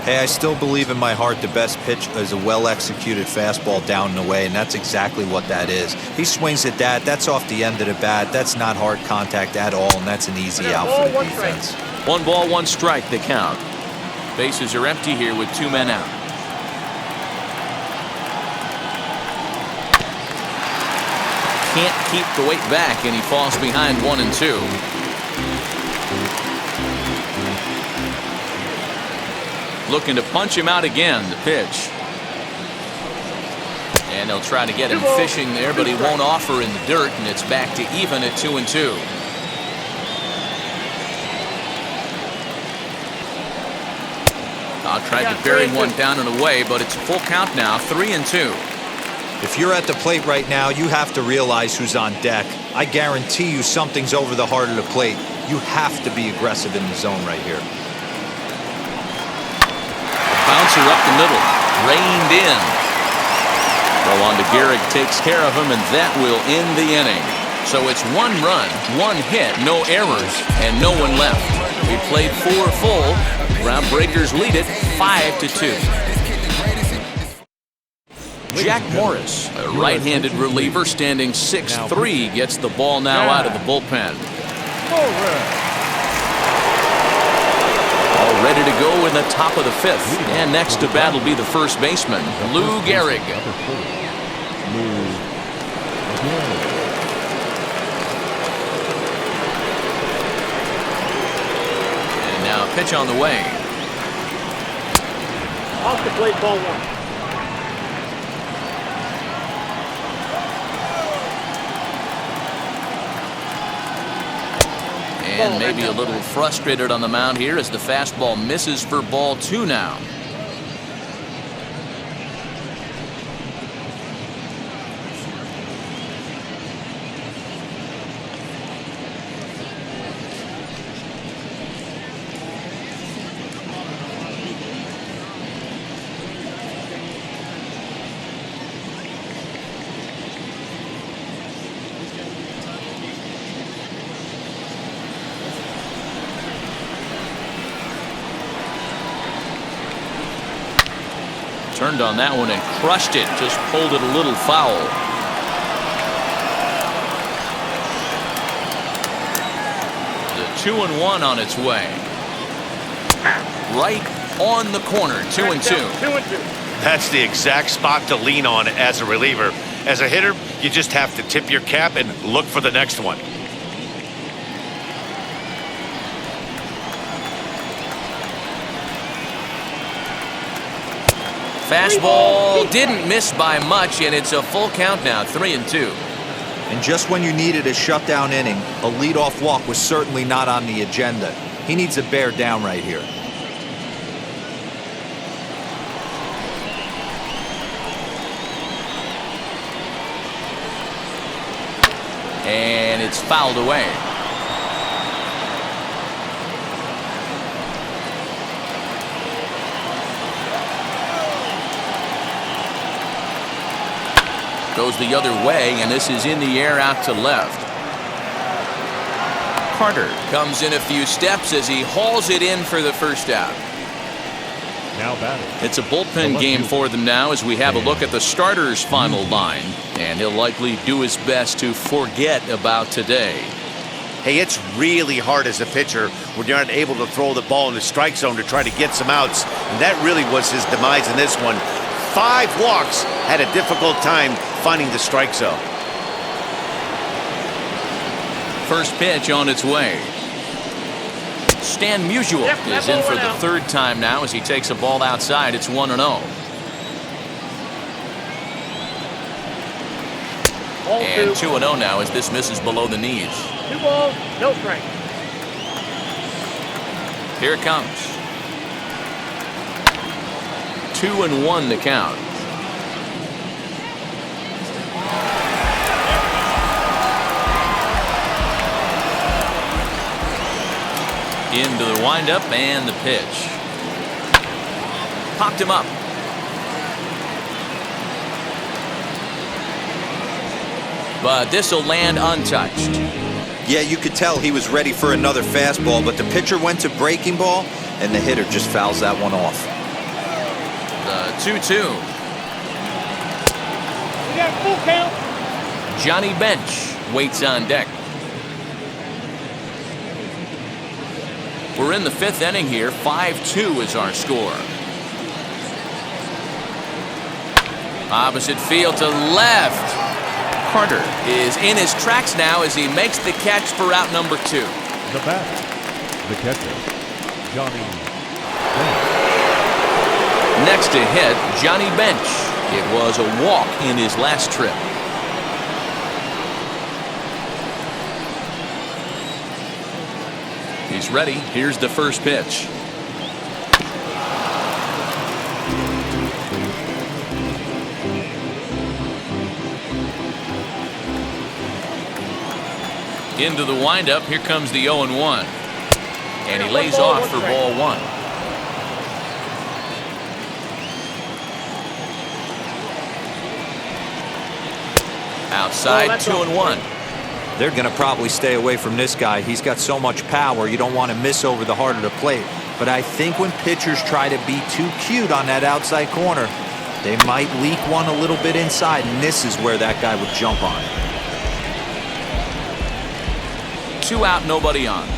Hey, I still believe in my heart the best pitch is a well-executed fastball down and away, and that's exactly what that is. He swings at that. That's off the end of the bat. That's not hard contact at all, and that's an easy out for the defense. 1 ball, 1 strike, the count. Bases are empty here with 2 men out. Can't keep the weight back, and he falls behind 1-2. Looking to punch him out again, the pitch. And they'll try to get him fishing there, but he won't offer in the dirt, and it's back to even at 2-2. Tried to bury one down and away, but it's a full count now, 3-2. If you're at the plate right now, you have to realize who's on deck. I guarantee you something's over the heart of the plate. You have to be aggressive in the zone right here. Bouncer up the middle, reined in. Throw on to Gehrig, takes care of him, and that will end the inning. So it's 1 run, 1 hit, no errors, and no one left. We played 4 full. Groundbreakers lead it 5-2. Jack Morris, a right-handed reliever standing 6'3", gets the ball now out of the bullpen. All ready to go in the top of the 5th. And next to bat will be the first baseman, Lou Gehrig. And now a pitch on the way. Off the plate, ball 1. And maybe a little frustrated on the mound here as the fastball misses for ball 2 now. Turned on that one and crushed it. Just pulled it a little foul. The 2-1 on its way. Right on the corner. 2-2. 2-2. That's the exact spot to lean on as a reliever. As a hitter, you just have to tip your cap and look for the next one. Fastball didn't miss by much, and it's a full count now, 3-2. And just when you needed a shutdown inning, a leadoff walk was certainly not on the agenda. He needs to bear down right here. And it's fouled away. Goes the other way, and this is in the air out to left. Carter comes in a few steps as he hauls it in for the first out. Now batting. It's a bullpen game for them now as we have a look at the starters' final line, and he'll likely do his best to forget about today. Hey, it's really hard as a pitcher when you're not able to throw the ball in the strike zone to try to get some outs, and that really was his demise in this one. 5 walks, had a difficult time finding the strike zone. First pitch on its way. Stan Musial is in for the 3rd time now as he takes a ball outside. It's 1-0. And 2-0 now as this misses below the knees. 2 balls, no strike. Here it comes. 2-1 the count. Into the windup and the pitch. Popped him up. But this will land untouched. Yeah, you could tell he was ready for another fastball, but the pitcher went to breaking ball, and the hitter just fouls that one off. The 2-2. We got a full count. Johnny Bench waits on deck. We're in the 5th inning here. 5-2 is our score. Opposite field to left. Carter is in his tracks now as he makes the catch for out number 2. The batter, the catcher, Johnny Bench. Next to hit, Johnny Bench. It was a walk in his last trip. He's ready. Here's the first pitch. Into the windup. Here comes the 0-1. And he lays off for ball 1. Outside, 2-1. They're going to probably stay away from this guy. He's got so much power, you don't want to miss over the heart of the plate. But I think when pitchers try to be too cute on that outside corner, They might leak one a little bit inside, and this is where that guy would jump on it. 2 out, nobody on.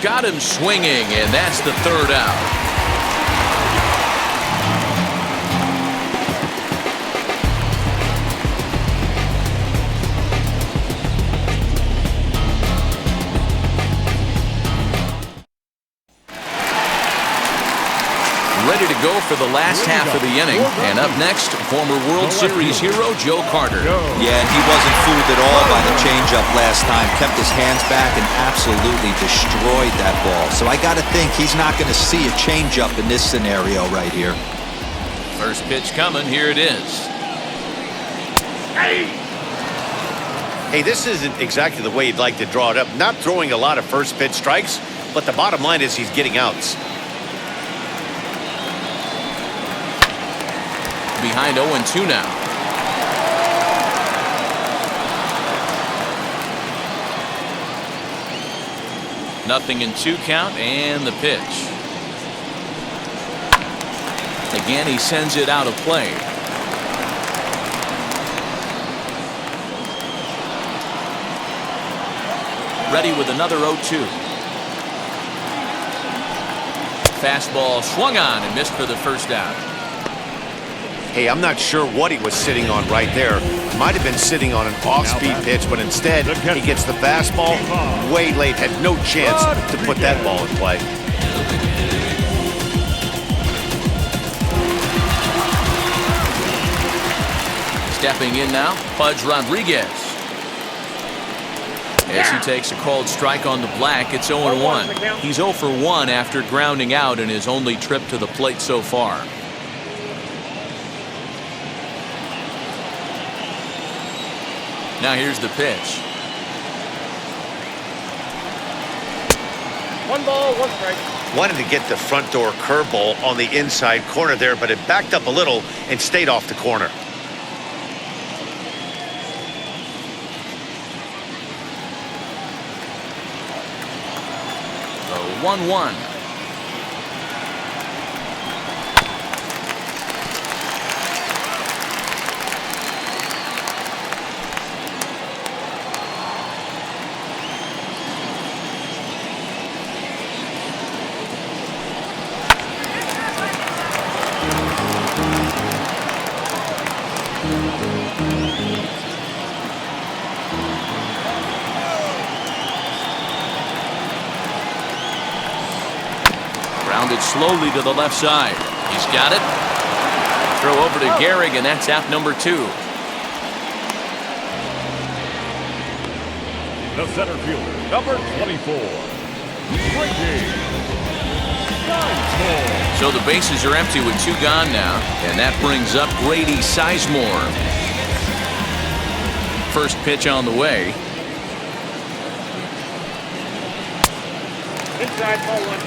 Got him swinging, and that's the 3rd out. Ready to go for the last half of the inning. And up next, former World Series hero Joe Carter. Yeah, and he wasn't fooled at all by the changeup last time. Kept his hands back and absolutely destroyed that ball. So I got to think he's not going to see a changeup in this scenario right here. First pitch coming. Here it is. Hey, this isn't exactly the way you'd like to draw it up. Not throwing a lot of first pitch strikes, but the bottom line is he's getting outs. Behind 0-2 now. Nothing in 2 count, and the pitch. Again, he sends it out of play. Ready with another 0-2. Fastball swung on and missed for the first out. Hey, I'm not sure what he was sitting on right there. Might have been sitting on an off-speed pitch, but instead he gets the fastball way late. Had no chance to put that ball in play. Stepping in now, Pudge Rodriguez. As he takes a called strike on the black, it's 0-1. He's 0 for 1 after grounding out in his only trip to the plate so far. Now here's the pitch. 1 ball, 1 strike. Wanted to get the front door curveball on the inside corner there, but it backed up a little and stayed off the corner. The 1-1. Grounded slowly to the left side. He's got it. Throw over to Gehrig, and that's out number 2. The center fielder, number 24. So the bases are empty with 2 gone now, and that brings up Grady Sizemore. First pitch on the way. Inside, ball 1.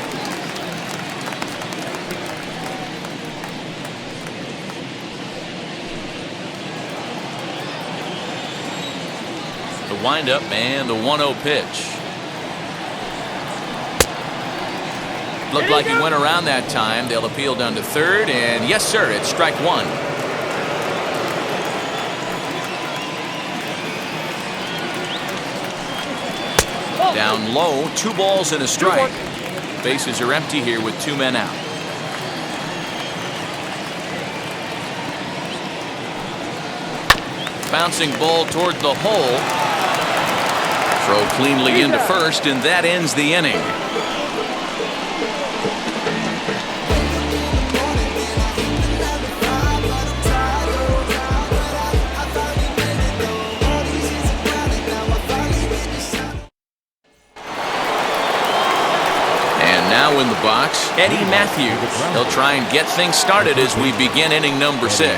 The windup and the 1-0 pitch. Looked like he went around that time. They'll appeal down to 3rd, and yes, sir, it's strike 1. Down low, 2 balls and a strike. Bases are empty here with 2 men out. Bouncing ball toward the hole. Throw cleanly into first, and that ends the inning. Now in the box, Eddie Matthews. He'll try and get things started as we begin inning number 6.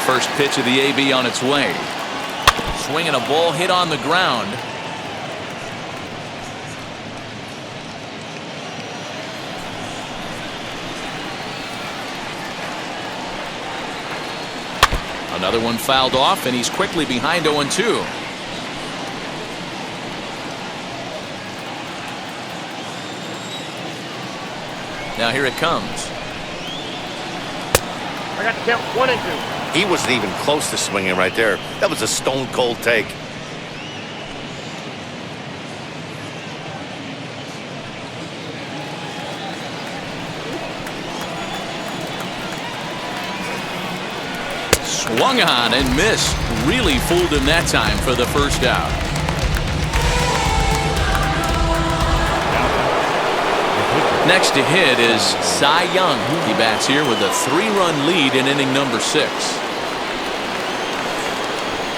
First pitch of the AB on its way. Swinging a ball hit on the ground. Another one fouled off, and he's quickly behind 0-2. Now here it comes. I got the count 1 and 2. He wasn't even close to swinging right there. That was a stone-cold take. Swung on and missed. Really fooled him that time for the first out. Next to hit is Cy Young. He bats here with a 3-run lead in inning number 6.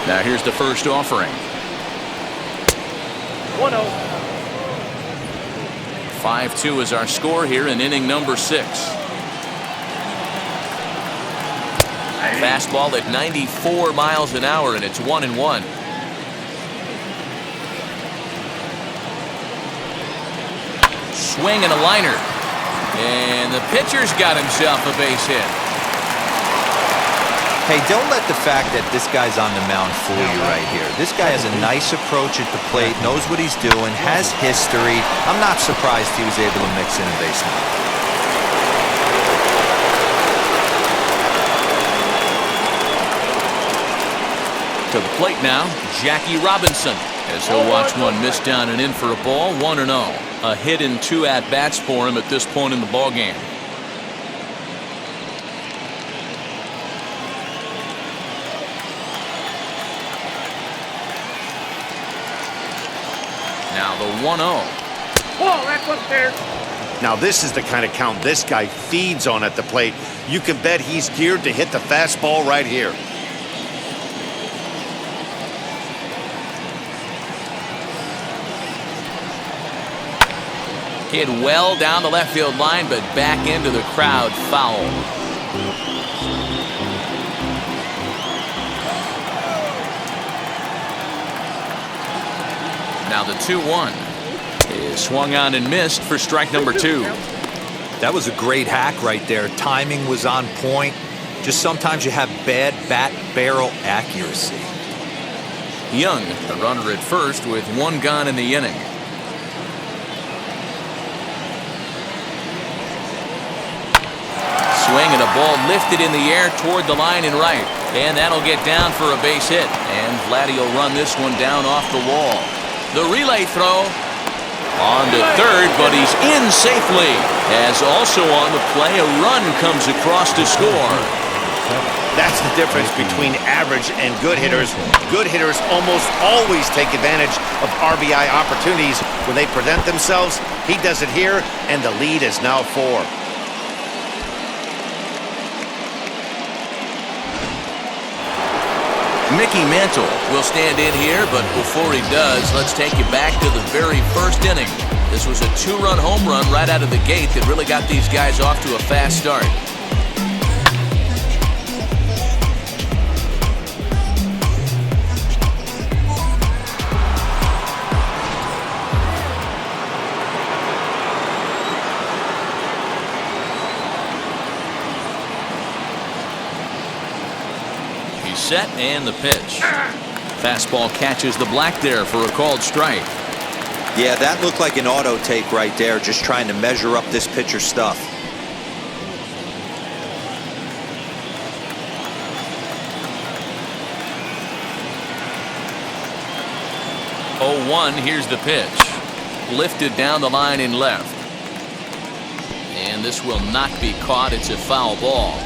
Now here's the first offering. 1-0. 5-2 is our score here in inning number 6. Fastball at 94 miles an hour, and it's 1-1. Swing and a liner. And the pitcher's got himself a base hit. Hey, don't let the fact that this guy's on the mound fool you right here. This guy has a nice approach at the plate, knows what he's doing, has history. I'm not surprised he was able to mix in a base hit. To the plate now, Jackie Robinson, as he'll watch one miss down and in for a ball. 1-0. A hit in 2 at-bats for him at this point in the ballgame. Now the 1-0. Whoa, that's upstairs. Now this is the kind of count this guy feeds on at the plate. You can bet he's geared to hit the fastball right here. Hit well down the left field line, but back into the crowd, foul. Now the 2-1 is swung on and missed for strike number 2. That was a great hack right there. Timing was on point. Just sometimes you have bad bat barrel accuracy. Young, the runner at first with 1 gone in the inning. Swing and a ball lifted in the air toward the line and right. And that'll get down for a base hit. And Vladdy will run this one down off the wall. The relay throw on to third, but he's in safely. As also on the play, a run comes across to score. That's the difference between average and good hitters. Good hitters almost always take advantage of RBI opportunities when they present themselves. He does it here, and the lead is now 4. Mickey Mantle will stand in here, but before he does, let's take you back to the very first inning. This was a 2-run home run right out of the gate that really got these guys off to a fast start. Set and the pitch. Fastball catches the black there for a called strike. Yeah, that looked like an auto take right there, just trying to measure up this pitcher's stuff. 0-1, here's the pitch. Lifted down the line and left. And this will not be caught. It's a foul ball.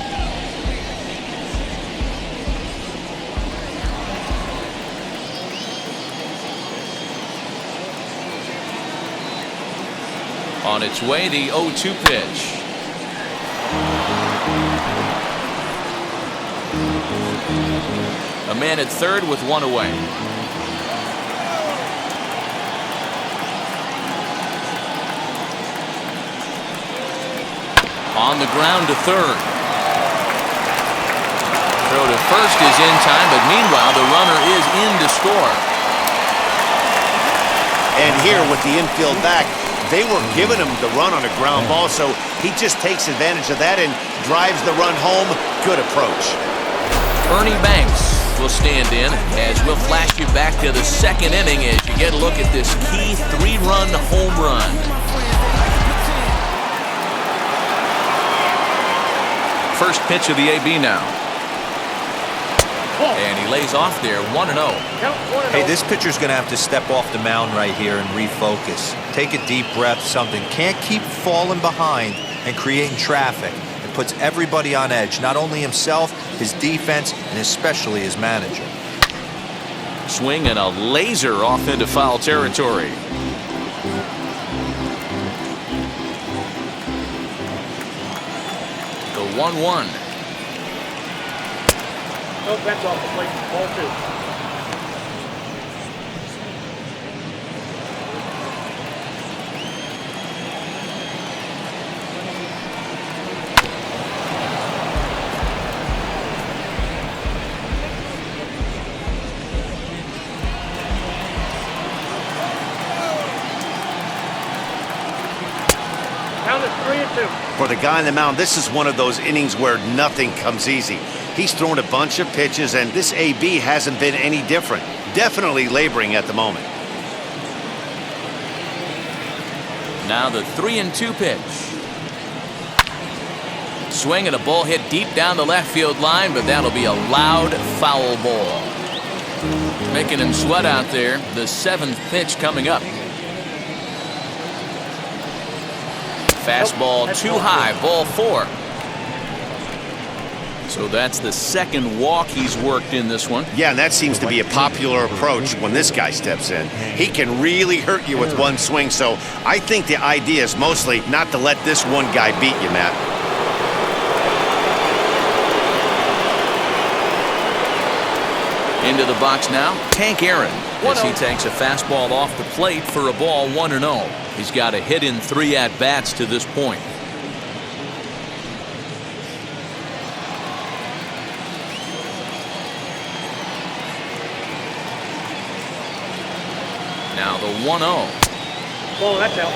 On its way, the 0-2 pitch. A man at third with 1 away. On the ground to third. Throw to first is in time, but meanwhile the runner is in to score. And here with the infield back, they were giving him the run on a ground ball, so he just takes advantage of that and drives the run home. Good approach. Ernie Banks will stand in as we'll flash you back to the second inning as you get a look at this key 3-run home run. first pitch of the AB now. And he lays off there, 1-0. Hey, this pitcher's going to have to step off the mound right here and refocus. Take a deep breath, something. Can't keep falling behind and creating traffic. It puts everybody on edge, not only himself, his defense, and especially his manager. Swing and a laser off into foul territory. The 1-1. No bets off the plate. Ball 2. Count is 3-2. For the guy on the mound, this is one of those innings where nothing comes easy. He's thrown a bunch of pitches, and this AB hasn't been any different. Definitely laboring at the moment. Now the 3-2 pitch. Swing and a ball hit deep down the left field line, but that'll be a loud foul ball. Making him sweat out there. The 7th pitch coming up. Fastball too high, ball 4. So that's the 2nd walk he's worked in this one. Yeah, and that seems to be a popular approach when this guy steps in. He can really hurt you with one swing, so I think the idea is mostly not to let this one guy beat you, Matt. Into the box now, Tank Aaron, as he takes a fastball off the plate for a ball, 1-0. He's got a hit in 3 at-bats to this point. Now the 1-0. Oh, that's out.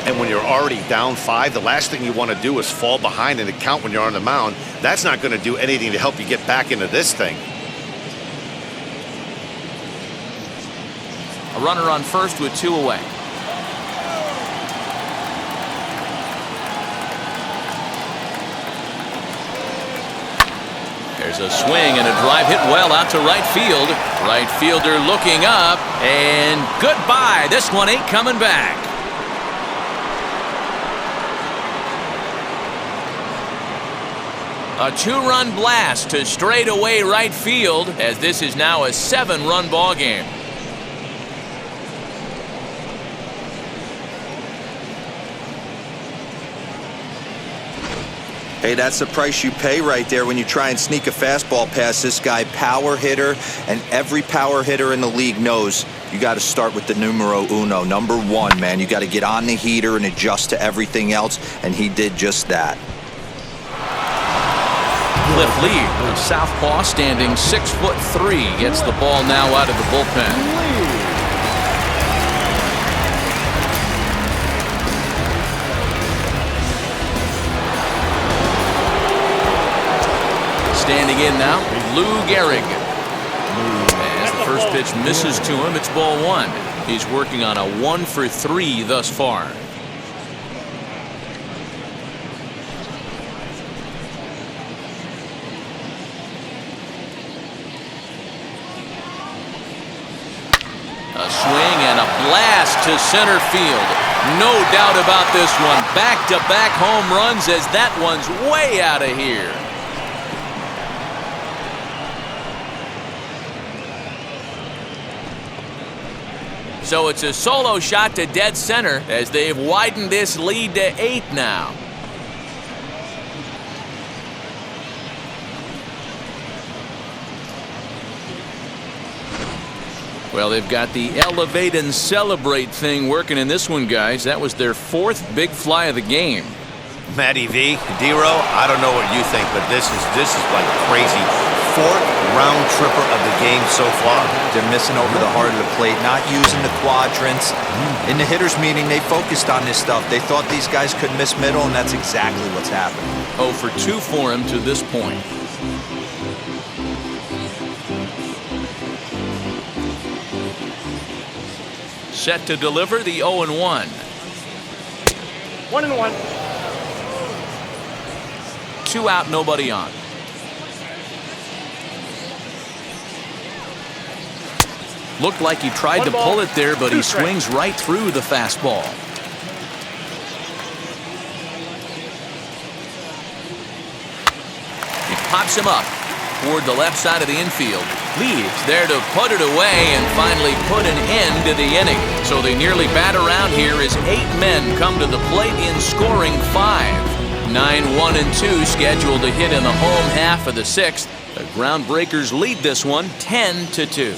And when you're already down 5, the last thing you want to do is fall behind in the count when you're on the mound. That's not going to do anything to help you get back into this thing. A runner on first with 2 away. There's a swing and a drive hit well out to right field. Right fielder looking up, and goodbye. This one ain't coming back. A 2-run blast to straightaway right field, as this is now a 7-run ball game. Hey, that's the price you pay right there when you try and sneak a fastball past this guy. Power hitter, and every power hitter in the league knows you got to start with the numero uno, number 1, man. You got to get on the heater and adjust to everything else, and he did just that. Cliff Lee, a southpaw, standing 6'3", gets the ball now out of the bullpen. Standing in now, Lou Gehrig. As the first pitch misses to him, it's ball 1. He's working on a 1 for 3 thus far. A swing and a blast to center field. No doubt about this one. Back-to-back home runs, as that one's way out of here. So it's a solo shot to dead center, as they've widened this lead to 8 now. Well, they've got the elevate and celebrate thing working in this one, guys. That was their 4th big fly of the game. Matty V, D-Ro, I don't know what you think, but this is like crazy. 4th round tripper of the game so far. They're missing over the heart of the plate, not using the quadrants. In the hitters meeting, they focused on this stuff. They thought these guys could miss middle, and that's exactly what's happening. 0 for 2 for him to this point. Set to deliver the 0-1. 1-1. 2 out, nobody on. Looked like he tried to pull it there, but he swings right through the fastball. He pops him up toward the left side of the infield. Leaves there to put it away and finally put an end to the inning. So they nearly bat around here as 8 men come to the plate in scoring 5. 9-1-2 scheduled to hit in the home half of the 6th. The Groundbreakers lead this one 10-2.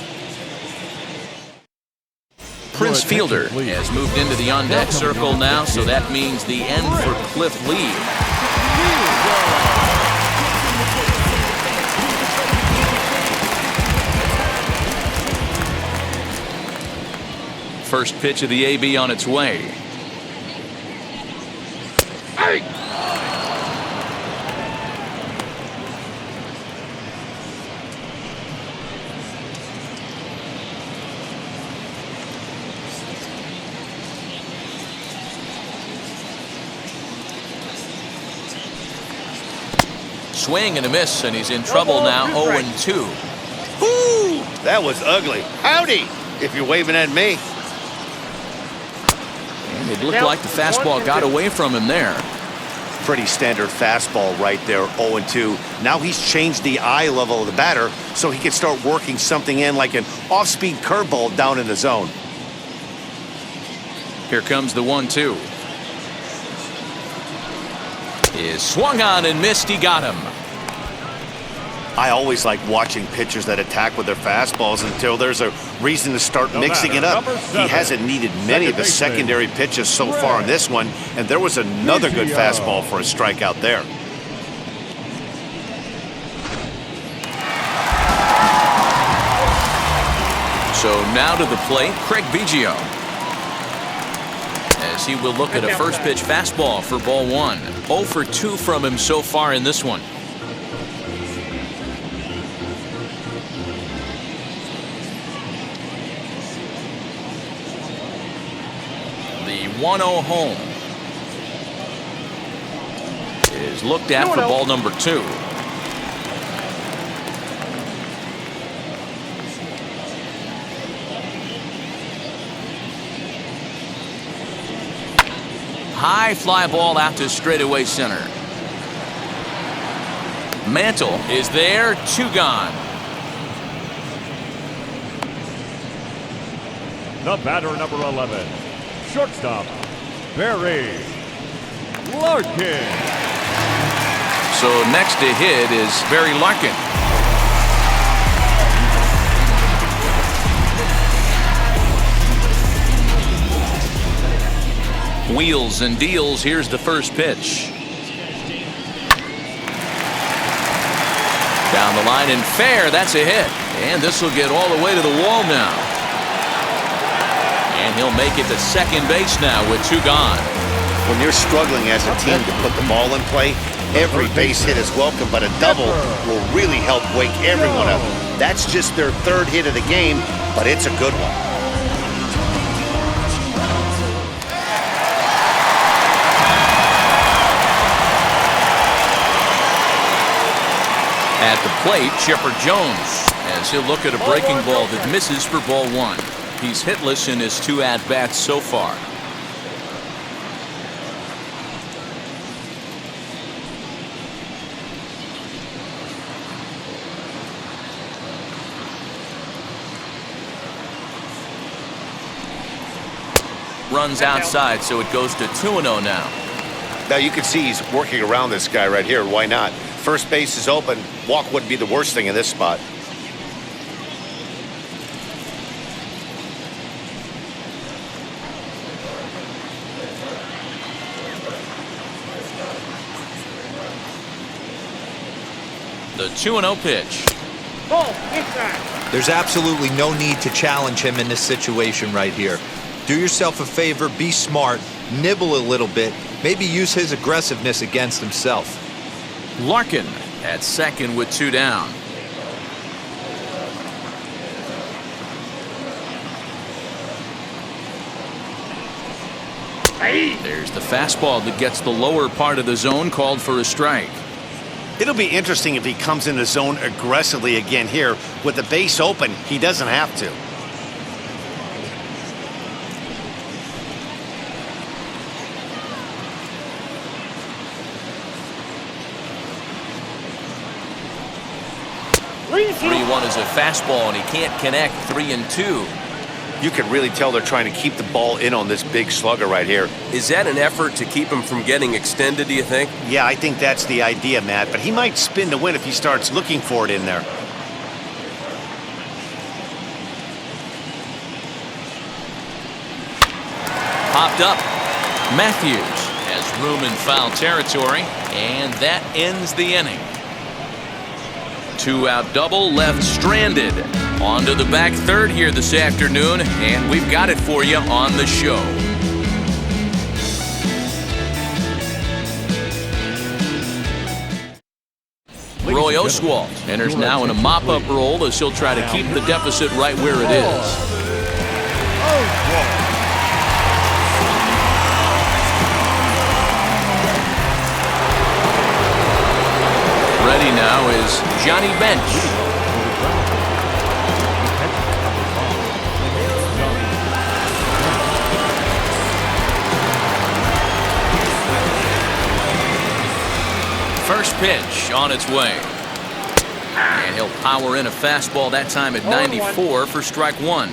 Prince Fielder has moved into the on-deck circle now, so that means the end for Cliff Lee. First pitch of the AB on its way. Hey. Swing and a miss, and he's in trouble now. 0-2. Woo! That was ugly. Howdy, if you're waving at me. And it looked like the fastball got away from him there. Pretty standard fastball right there, 0-2. Now he's changed the eye level of the batter so he can start working something in like an off-speed curveball down in the zone. Here comes the 1-2. Is swung on and missed. He got him. I always like watching pitchers that attack with their fastballs until there's a reason to start mixing it up. He hasn't needed many of his secondary pitches so far in this one, and there was another good fastball for a strikeout there. So now to the plate, Craig Biggio, as he will look at a first pitch fastball for ball 1. 0 for 2 from him so far in this one. The 1-0 home is looked at for ball number 2. High fly ball out to straightaway center. Mantle is there, 2 gone. The batter, number 11, shortstop, Barry Larkin. So next to hit is Barry Larkin. Wheels and deals. Here's the first pitch. Down the line and fair. That's a hit. And this will get all the way to the wall now. And he'll make it to second base now with 2 gone. When you're struggling as a team to put the ball in play, every base hit is welcome, but a double will really help wake everyone up. That's just their 3rd hit of the game, but it's a good one. At the plate, Chipper Jones, as he'll look at a breaking ball that misses for ball 1. He's hitless in his 2 at-bats so far. Runs outside, so it goes to 2-0 now. Now you can see he's working around this guy right here. Why not? First base is open. Walk wouldn't be the worst thing in this spot. The 2-0 pitch. There's absolutely no need to challenge him in this situation right here. Do yourself a favor, be smart, nibble a little bit, maybe use his aggressiveness against himself. Larkin at second with 2 down. There's the fastball that gets the lower part of the zone, called for a strike. It'll be interesting if he comes in the zone aggressively again here. With the base open, he doesn't have to. Three-one is a fastball, and he can't connect. 3-2. You can really tell they're trying to keep the ball in on this big slugger right here. Is that an effort to keep him from getting extended, do you think? Yeah, I think that's the idea, Matt. But he might spin to win if he starts looking for it in there. Popped up. Matthews has room in foul territory, and that ends the inning. 2-out double left stranded. On to the back third here this afternoon, and we've got it for you on the show. Roy Oswalt enters now in a mop-up role as he'll try to keep the deficit right where it is. Ready now is Johnny Bench. First pitch on its way. And he'll power in a fastball that time at 94 for strike one.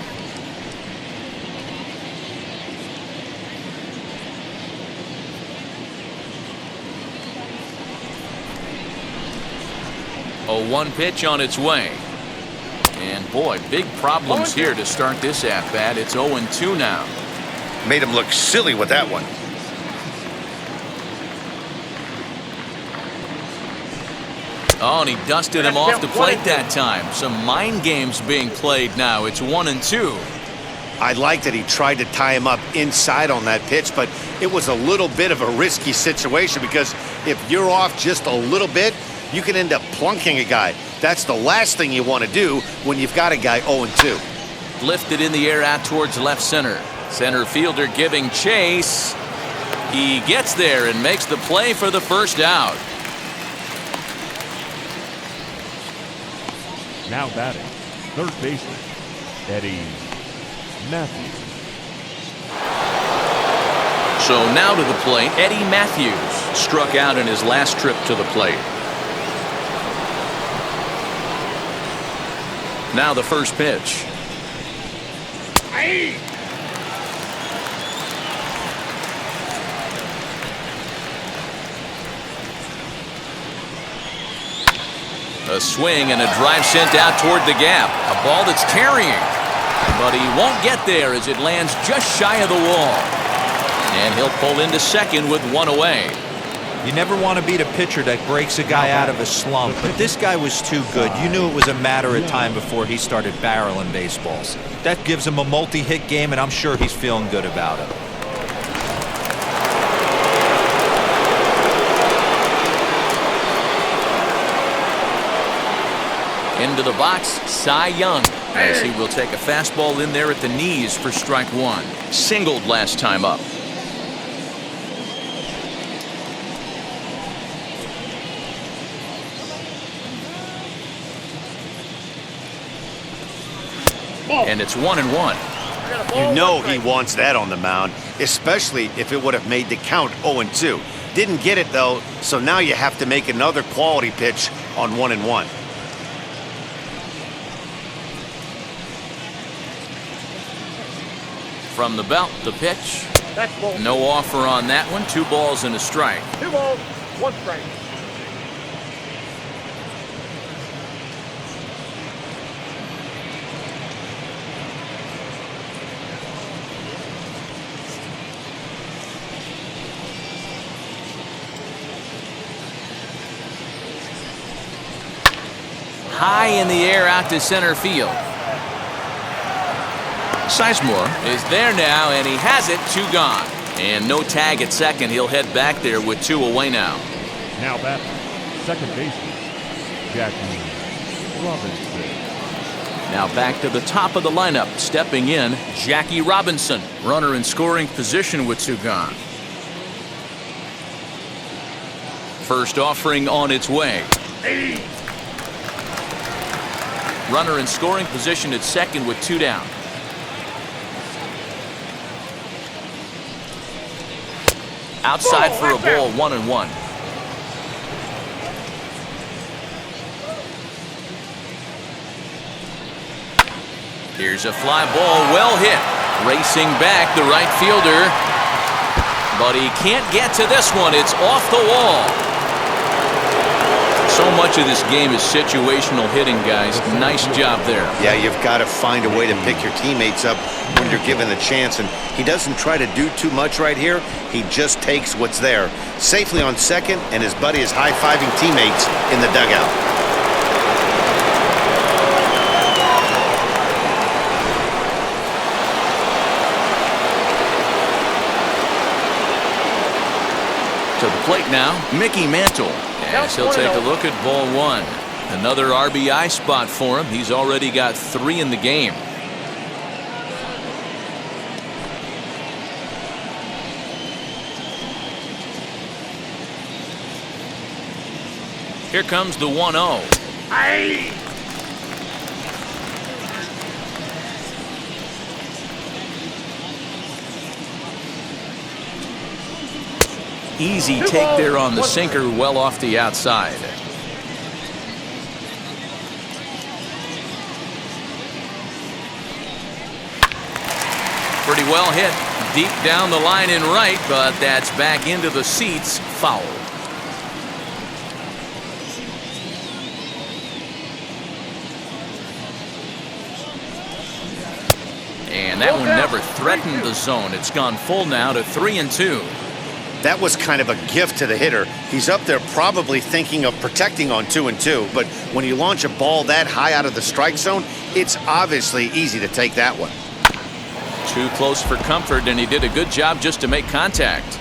A 1 pitch on its way. And boy, big problems here to start this at-bat. It's 0-2 now. Made him look silly with that one. Oh, and he dusted him off the plate that time. Some mind games being played now. It's 1-2. I like that he tried to tie him up inside on that pitch, but it was a little bit of a risky situation because if you're off just a little bit, you can end up plunking a guy. That's the last thing you want to do when you've got a guy 0-2. Lifted in the air out towards left center. Center fielder giving chase. He gets there and makes the play for the first out. Now batting, third baseman, Eddie Matthews. So now to the plate, Eddie Matthews struck out in his last trip to the plate. Now the first pitch. A swing and a drive sent out toward the gap. A ball that's carrying. But he won't get there as it lands just shy of the wall. And he'll pull into second with one away. You never want to beat a pitcher that breaks a guy out of a slump, but this guy was too good. You knew it was a matter of time before he started barreling baseballs. That gives him a multi-hit game, and I'm sure he's feeling good about it. Into the box, Cy Young, as he will take a fastball in there at the knees for strike one. Singled last time up. And it's 1-1. You know he wants that on the mound, especially if it would have made the count 0-2. Didn't get it, though, so now you have to make another quality pitch on 1-1. From the belt, the pitch. No offer on that one. 2 balls and a strike. 2 balls, 1 strike. High in the air out to center field. Sizemore is there now, and he has it. 2 gone. And no tag at second. He'll head back there with 2 away now. Now batting, second baseman, Jackie Robinson. Now back to the top of the lineup. Stepping in, Jackie Robinson. Runner in scoring position with 2 gone. First offering on its way. Runner in scoring position at second with 2 down. Outside for a ball, 1-1. Here's a fly ball, well hit. Racing back, the right fielder. But he can't get to this one. It's off the wall. So much of this game is situational hitting, guys. Nice job there. Yeah, you've got to find a way to pick your teammates up when you're given the chance. And he doesn't try to do too much right here. He just takes what's there. Safely on second, and his buddy is high-fiving teammates in the dugout. To the plate now, Mickey Mantle. As he'll take a look at ball 1. Another RBI spot for him. He's already got 3 in the game. Here comes the 1-0. Aye. Easy take there on the sinker, well off the outside. Pretty well hit. Deep down the line in right, but that's back into the seats. Foul. And that one never threatened the zone. It's gone full now to 3-2. That was kind of a gift to the hitter. He's up there probably thinking of protecting on 2-2, but when you launch a ball that high out of the strike zone, it's obviously easy to take that one. Too close for comfort, and he did a good job just to make contact.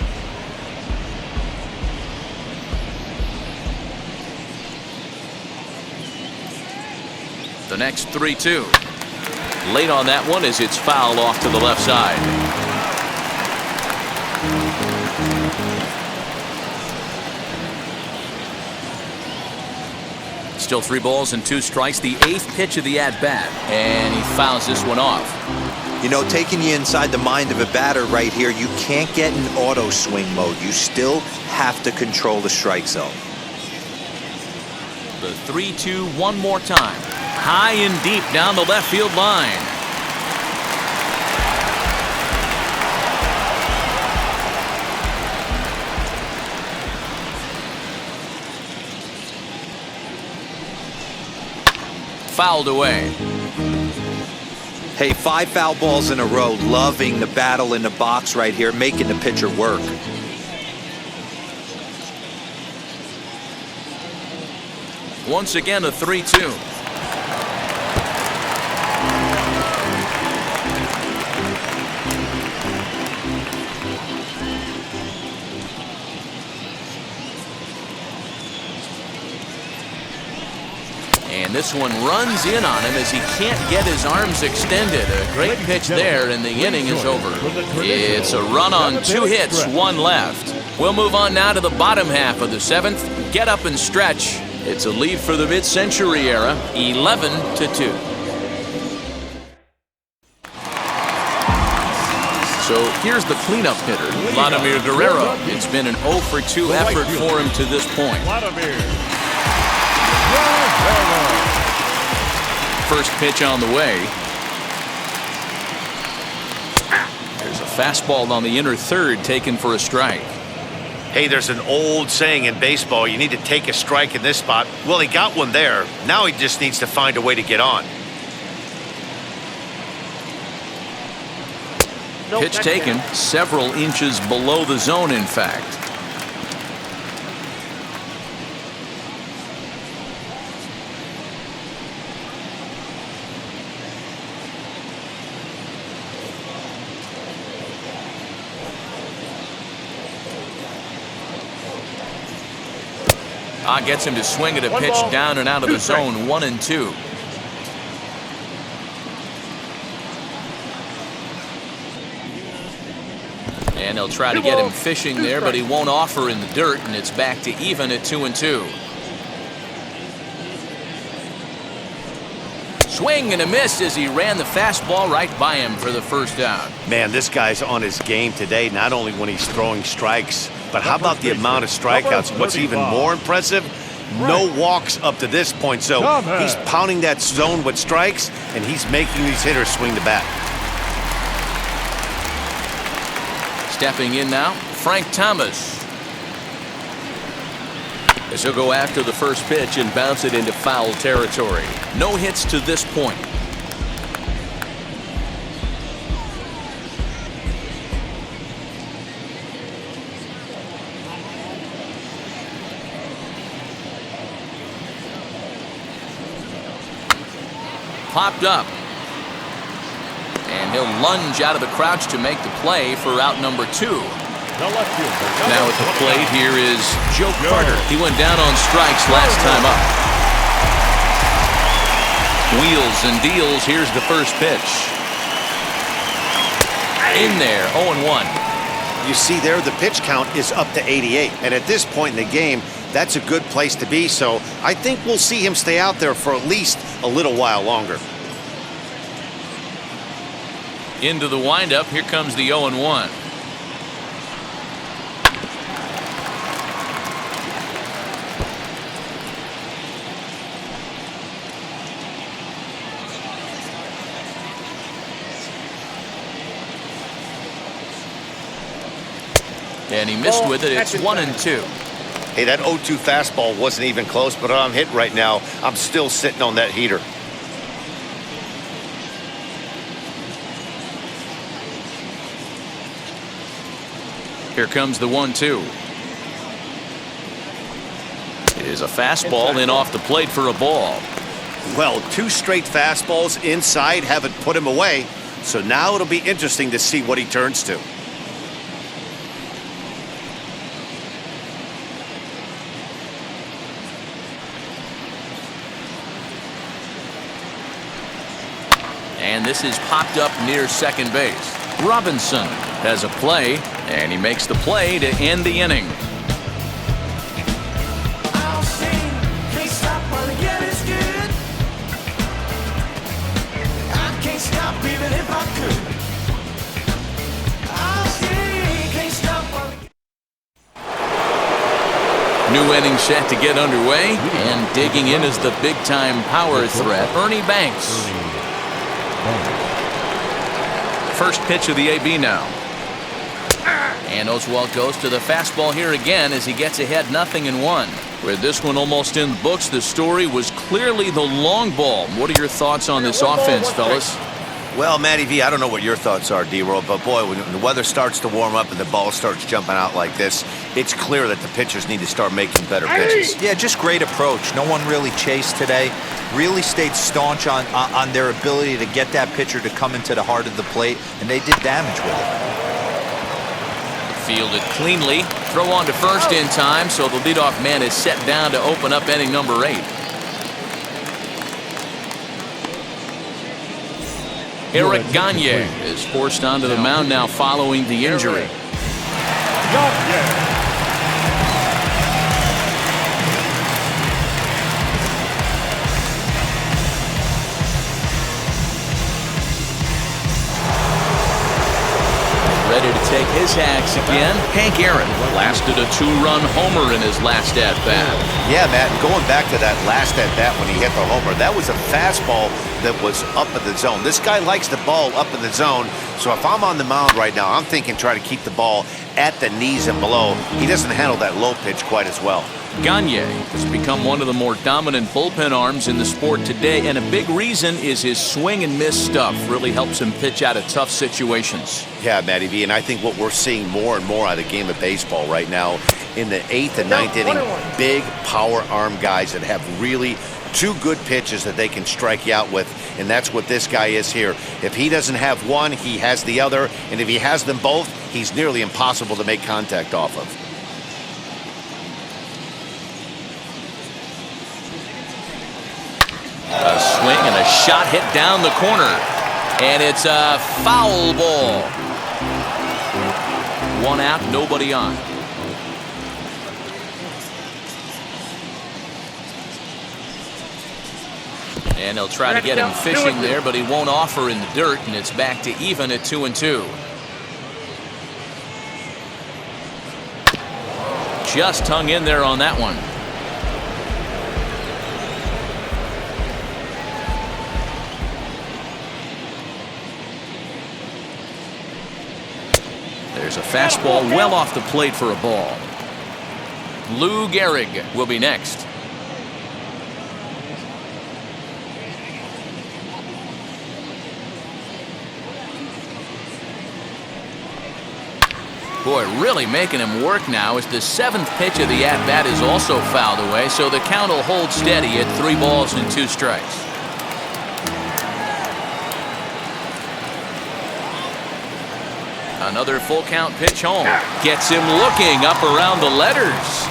The next 3-2. Late on that one as it's fouled off to the left side. Still 3 balls and 2 strikes. The 8th pitch of the at-bat, and he fouls this one off. You know, taking you inside the mind of a batter right here, you can't get in auto swing mode. You still have to control the strike zone. The 3-2 one more time. High and deep down the left field line. Fouled away. Hey, 5 foul balls in a row. Loving the battle in the box right here, making the pitcher work. Once again, a 3-2. And this one runs in on him as he can't get his arms extended. A great pitch there, and the inning is over. It's a run on 2 hits, 1 left. We'll move on now to the bottom half of the 7th. Get up and stretch. It's a lead for the mid-century era, 11-2. So here's the cleanup hitter, Vladimir Guerrero. It's been an 0-for-2 effort for him to this point. First pitch on the way. There's a fastball on the inner third taken for a strike. Hey, there's an old saying in baseball, you need to take a strike in this spot. Well, he got one there. Now he just needs to find a way to get on. Pitch taken several inches below the zone, in fact. Gets him to swing at a pitch down and out of the zone, 1-2. And they'll try to get him fishing there, but he won't offer in the dirt, and it's back to even at 2-2. Swing and a miss as he ran the fastball right by him for the first down. Man, this guy's on his game today, not only when he's throwing strikes, but how about the amount of strikeouts? What's even more impressive? No walks up to this point, so he's pounding that zone with strikes, and he's making these hitters swing the bat. Stepping in now, Frank Thomas. As he'll go after the first pitch and bounce it into foul territory. No hits to this point. Popped up. And he'll lunge out of the crouch to make the play for out number 2. Now at the plate here is Joe Carter. He went down on strikes last time up. Wheels and deals. Here's the first pitch. In there, 0-1. You see there, the pitch count is up to 88. And at this point in the game, that's a good place to be. So I think we'll see him stay out there for at least a little while longer. Into the windup. Here comes the 0-1. And he missed with it. It's 1-2. Hey, that 0-2 fastball wasn't even close, but I'm hitting right now. I'm still sitting on that heater. Here comes the 1-2. It is a fastball in off the plate for a ball. Well, 2 straight fastballs inside haven't put him away. So now it'll be interesting to see what he turns to. And this is popped up near second base. Robinson has a play, and he makes the play to end the inning. New inning set to get underway, and digging in is the big-time power threat, Ernie Banks. First pitch of the AB now. And Oswalt goes to the fastball here again as he gets ahead 0-1. With this one almost in the books, the story was clearly the long ball. What are your thoughts on this offense, fellas? Well, Matty V, I don't know what your thoughts are, D-Roll, but boy, when the weather starts to warm up and the ball starts jumping out like this, it's clear that the pitchers need to start making better pitches. Yeah, just great approach. No one really chased today. Really stayed staunch on their ability to get that pitcher to come into the heart of the plate, and they did damage with it. Fielded cleanly. Throw on to first in time, so the leadoff man is set down to open up inning number 8. Eric Gagne is forced onto the mound now following the injury. Ready to take his axe again. Hank Aaron blasted a 2-run homer in his last at-bat. Yeah, Matt, going back to that last at-bat when he hit the homer, that was a fastball that was up in the zone. This guy likes the ball up in the zone, so if I'm on the mound right now, I'm thinking try to keep the ball at the knees and below. He doesn't handle that low pitch quite as well. Gagne has become one of the more dominant bullpen arms in the sport today, and a big reason is his swing and miss stuff really helps him pitch out of tough situations. Yeah, Matty V, and I think what we're seeing more and more out of the game of baseball right now in the 8th and 9th inning, big power arm guys that have really 2 good pitches that they can strike you out with, and that's what this guy is here. If he doesn't have one, he has the other, and if he has them both, he's nearly impossible to make contact off of. A swing and a shot hit down the corner, and it's a foul ball. 1 out, nobody on. And he'll try to get him fishing there, but he won't offer in the dirt, and it's back to even at 2-2. Just hung in there on that one. There's a fastball well off the plate for a ball. Gehrig will be next. Boy, really making him work now as the 7th pitch of the at-bat is also fouled away, so the count will hold steady at 3 balls and 2 strikes. Another full count pitch home. Gets him looking up around the letters.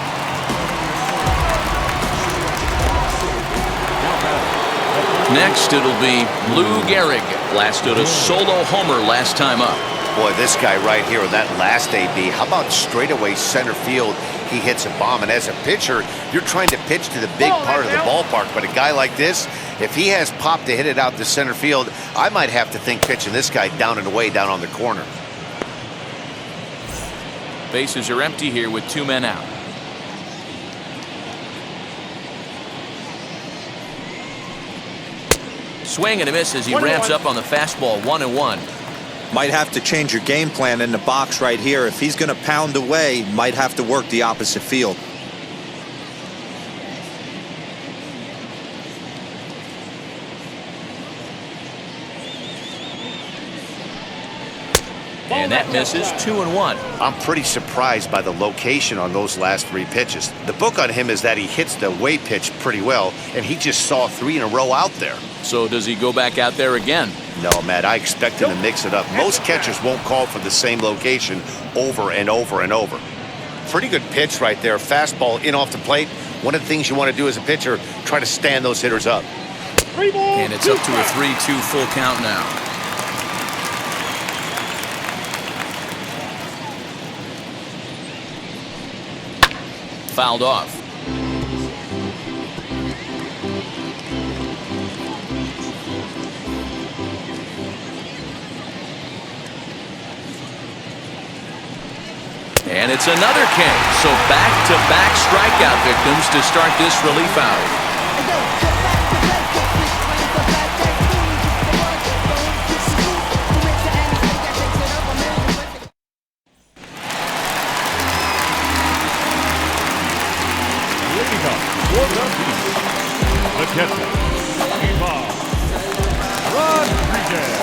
Next, it'll be Gehrig. Blasted a solo homer last time up. Boy, this guy right here on that last AB, how about straightaway center field? He hits a bomb, and as a pitcher, you're trying to pitch to the big part of the ballpark, but a guy like this, if he has pop to hit it out to center field, I might have to think pitching this guy down and away down on the corner. Bases are empty here with 2 men out. Swing and a miss as he ramps up on the fastball. 1-1. Might have to change your game plan in the box right here. If he's going to pound away, might have to work the opposite field. And that misses. 2-1. I'm pretty surprised by the location on those last 3 pitches. The book on him is that he hits the away pitch pretty well, and he just saw 3 in a row out there. So does he go back out there again? No, Matt, I expect him to mix it up. Most catchers won't call for the same location over and over and over. Pretty good pitch right there. Fastball in off the plate. One of the things you want to do as a pitcher, try to stand those hitters up. And it's up to a 3-2 full count now. Fouled off. And it's another K. So back-to-back strikeout victims to start this relief out. The catcher, Rodriguez.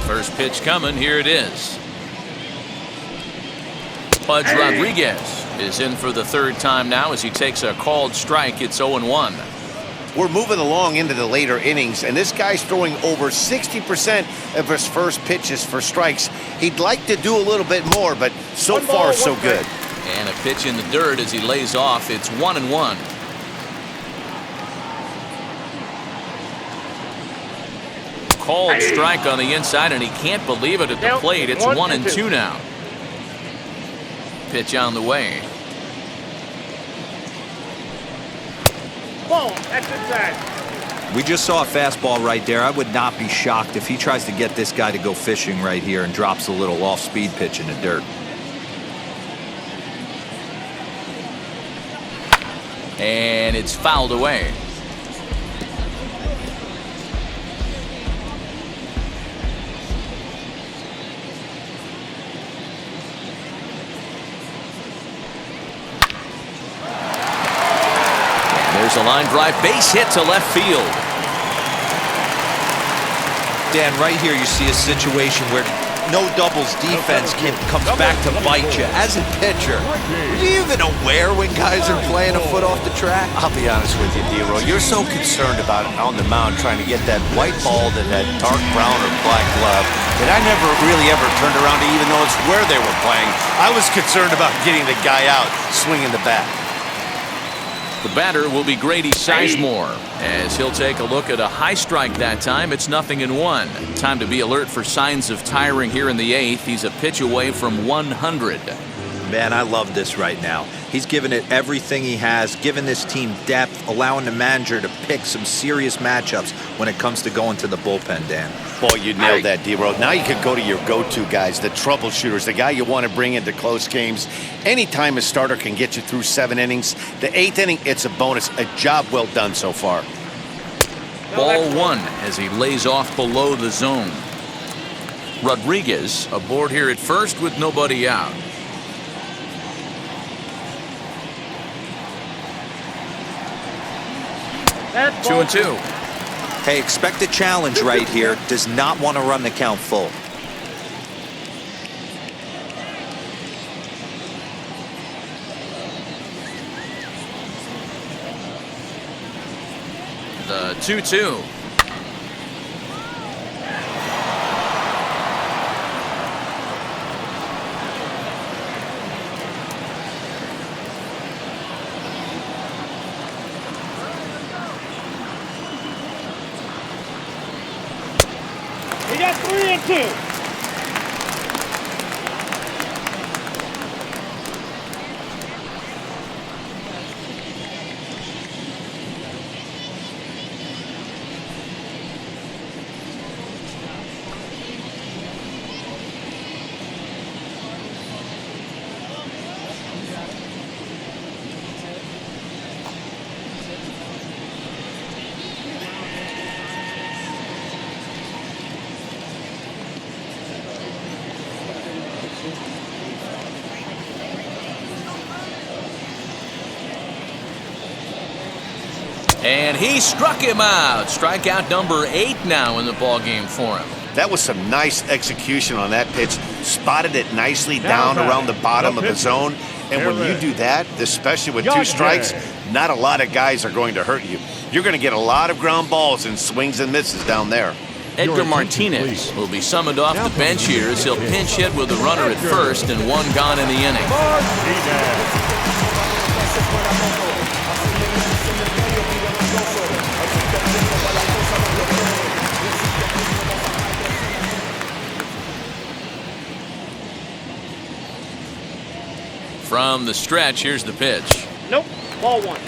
First pitch coming. Here it is. Rodriguez is in for the 3rd time now as he takes a called strike. It's 0-1. We're moving along into the later innings, and this guy's throwing over 60% of his first pitches for strikes. He'd like to do a little bit more, but so far, so good. And a pitch in the dirt as he lays off. It's 1-1. Called strike on the inside, and he can't believe it at the plate. It's 1-2 now. Pitch on the way. Ball, that's inside. We just saw a fastball right there. I would not be shocked if he tries to get this guy to go fishing right here and drops a little off-speed pitch in the dirt. And it's fouled away. There's a line drive, base hit to left field. Dan, right here you see a situation where no doubles defense comes back to bite you. As a pitcher, are you even aware when guys are playing a foot off the track? I'll be honest with you, D-Ro. You're so concerned about it on the mound trying to get that white ball to that dark brown or black glove that I never really ever turned around to even notice where they were playing. I was concerned about getting the guy out swinging the bat. The batter will be Grady Sizemore, as he'll take a look at a high strike that time. It's 0-1. Time to be alert for signs of tiring here in the 8th. He's a pitch away from 100. Man, I love this right now. He's given it everything he has, given this team depth, allowing the manager to pick some serious matchups when it comes to going to the bullpen, Dan. Boy, you nailed that, D-Road. Now you can go to your go-to guys, the troubleshooters, the guy you want to bring into close games. Anytime a starter can get you through 7 innings, the 8th inning, it's a bonus. A job well done so far. Ball 1 as he lays off below the zone. Rodriguez aboard here at first with nobody out. That's 2-2. Hey, expect a challenge right here. Does not want to run the count full. The 2-2. We got 3-2. And he struck him out. Strikeout number 8 now in the ballgame for him. That was some nice execution on that pitch. Spotted it nicely down around the bottom of the zone. And when you do that, especially with 2 strikes, not a lot of guys are going to hurt you. You're going to get a lot of ground balls and swings and misses down there. Edgar Martinez will be summoned off the bench here as he'll pinch hit with a runner at first and 1 gone in the inning. From the stretch, here's the pitch. Nope. Ball 1.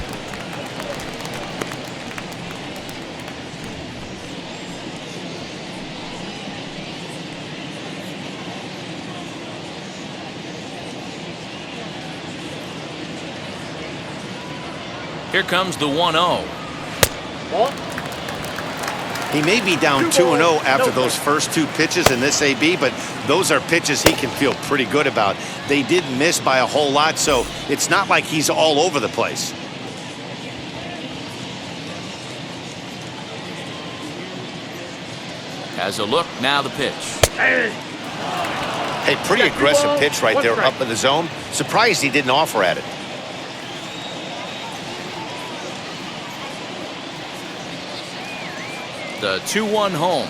Here comes the 1-0. Ball. He may be down 2-0 after those first 2 pitches in this AB, but those are pitches he can feel pretty good about. They did miss by a whole lot, so it's not like he's all over the place. Has a look, now the pitch. Hey, pretty aggressive pitch right there up in the zone. Surprised he didn't offer at it. The 2-1 home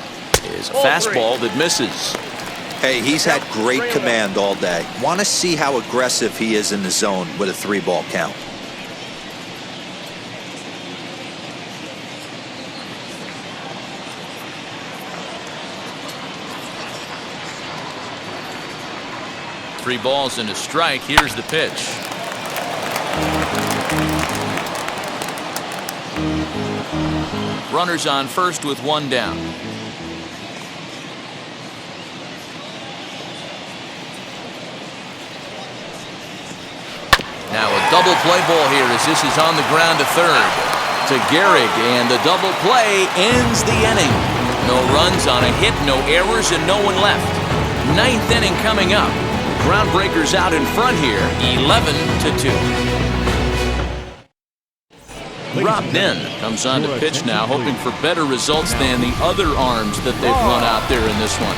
is a fastball that misses. Hey, he's had great command all day. Want to see how aggressive he is in the zone with a 3-ball count. Three balls and a strike. Here's the pitch. Runners on first with 1 down. Now a double play ball here as this is on the ground to third. To Gehrig, and the double play ends the inning. No runs on a hit, no errors, and no one left. 9th inning coming up. Groundbreakers out in front here, 11-2. Rob Nen comes on to pitch now, hoping for better results than the other arms that they've run out there in this one.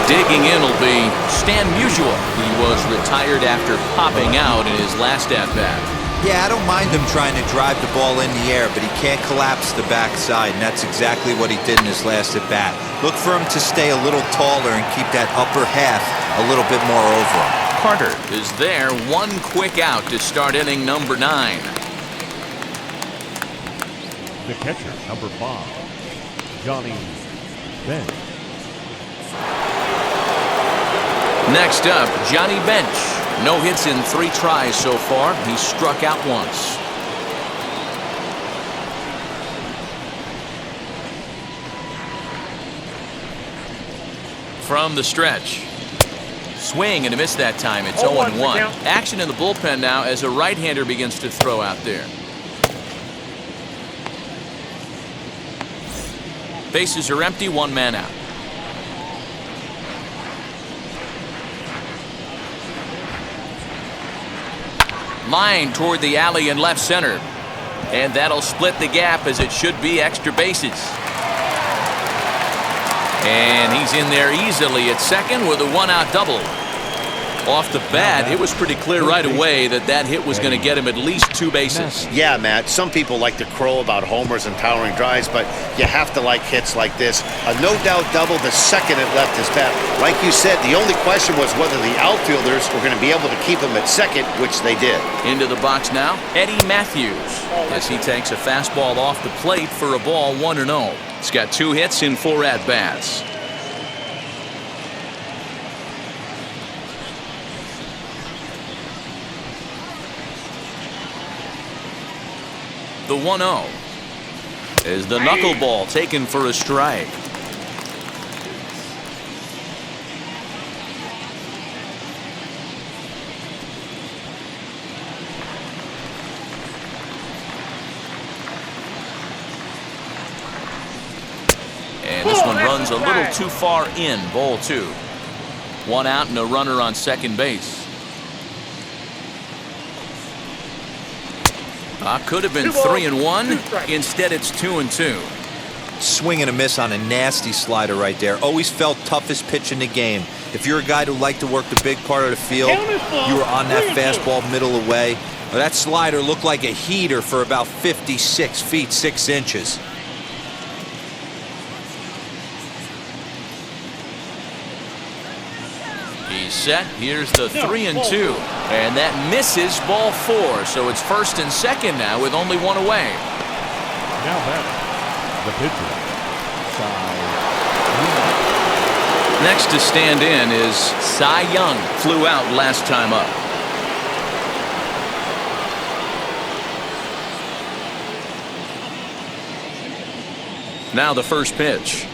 Digging in will be Stan Musial. He was retired after popping out in his last at-bat. Yeah, I don't mind him trying to drive the ball in the air, but he can't collapse the backside, and that's exactly what he did in his last at-bat. Look for him to stay a little taller and keep that upper half a little bit more over him. Carter is there, one quick out to start inning number 9. The catcher, number 5, Johnny Bench. Next up, Johnny Bench. No hits in 3 tries so far. He struck out once. From the stretch. Swing and a miss that time. It's 0-1. Action in the bullpen now as a right-hander begins to throw out there. Bases are empty, 1 man out. Line toward the alley in left center. And that'll split the gap as it should be extra bases. And he's in there easily at second with a 1-out double. Off the bat, it was pretty clear right away that that hit was going to get him at least 2 bases. Yeah, Matt, some people like to crow about homers and towering drives, but you have to like hits like this. A no-doubt double the second it left his bat. Like you said, the only question was whether the outfielders were going to be able to keep him at second, which they did. Into the box now, Eddie Matthews, as he takes a fastball off the plate for a ball, 1-0. He's got 2 hits in 4 at-bats. The 1-0 is the knuckleball taken for a strike. And this one runs a little too far in, ball 2. 1 out and a runner on second base. Could have been 3-1. Instead, it's 2-2. Swing and a miss on a nasty slider right there. Always felt toughest pitch in the game. If you're a guy who liked to work the big part of the field, you were on that fastball middle away. Well, that slider looked like a heater for about 56 feet 6 inches. He's set. Here's the 3-2. And that misses, ball 4. So it's first and second now with only 1 away. Now batting, the pitcher, Cy Young. Next to stand in is Cy Young. Flew out last time up. Now the first pitch.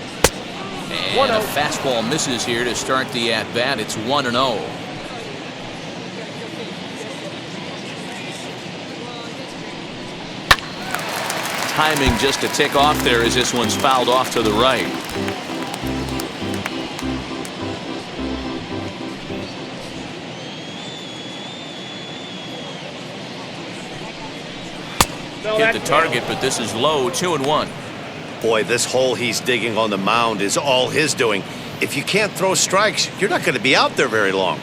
And a fastball misses here to start the at-bat. It's 1-0. Timing just a tick off there as this one's fouled off to the right. Hit the target, but this is low, 2-1. Boy, this hole he's digging on the mound is all his doing. If you can't throw strikes, you're not going to be out there very long.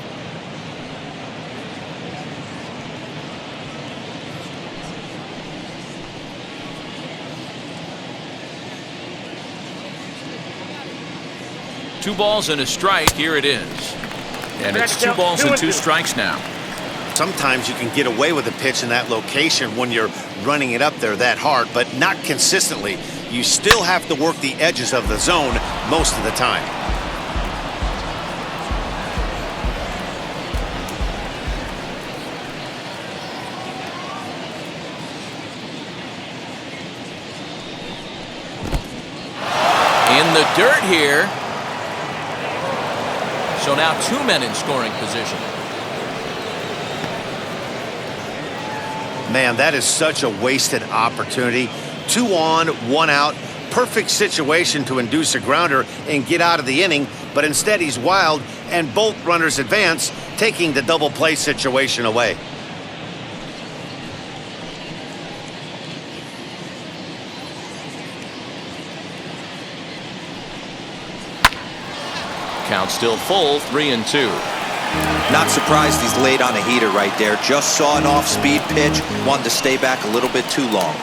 Two balls and a strike. Here it is. And it's 2 balls and 2 strikes now. Sometimes you can get away with a pitch in that location when you're running it up there that hard, but not consistently. You still have to work the edges of the zone most of the time. In the dirt here. So now 2 men in scoring position. Man, that is such a wasted opportunity. 2 on, 1 out. Perfect situation to induce a grounder and get out of the inning, but instead he's wild and both runners advance, taking the double play situation away. Count still full, 3-2. Not surprised he's laid on a heater right there. Just saw an off-speed pitch, wanted to stay back a little bit too long.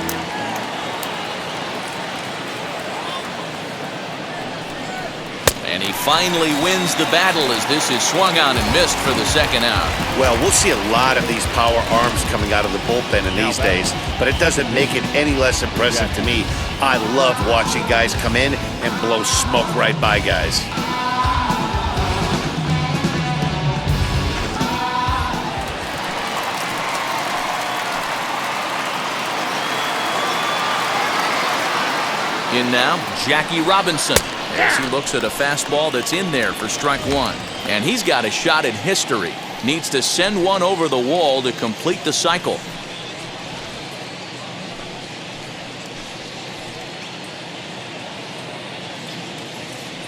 And he finally wins the battle as this is swung on and missed for the second out. Well, we'll see a lot of these power arms coming out of the bullpen in these days, but it doesn't make it any less impressive to me. I love watching guys come in and blow smoke right by guys. In now, Jackie Robinson, as he looks at a fastball that's in there for strike one. And he's got a shot at history. Needs to send one over the wall to complete the cycle.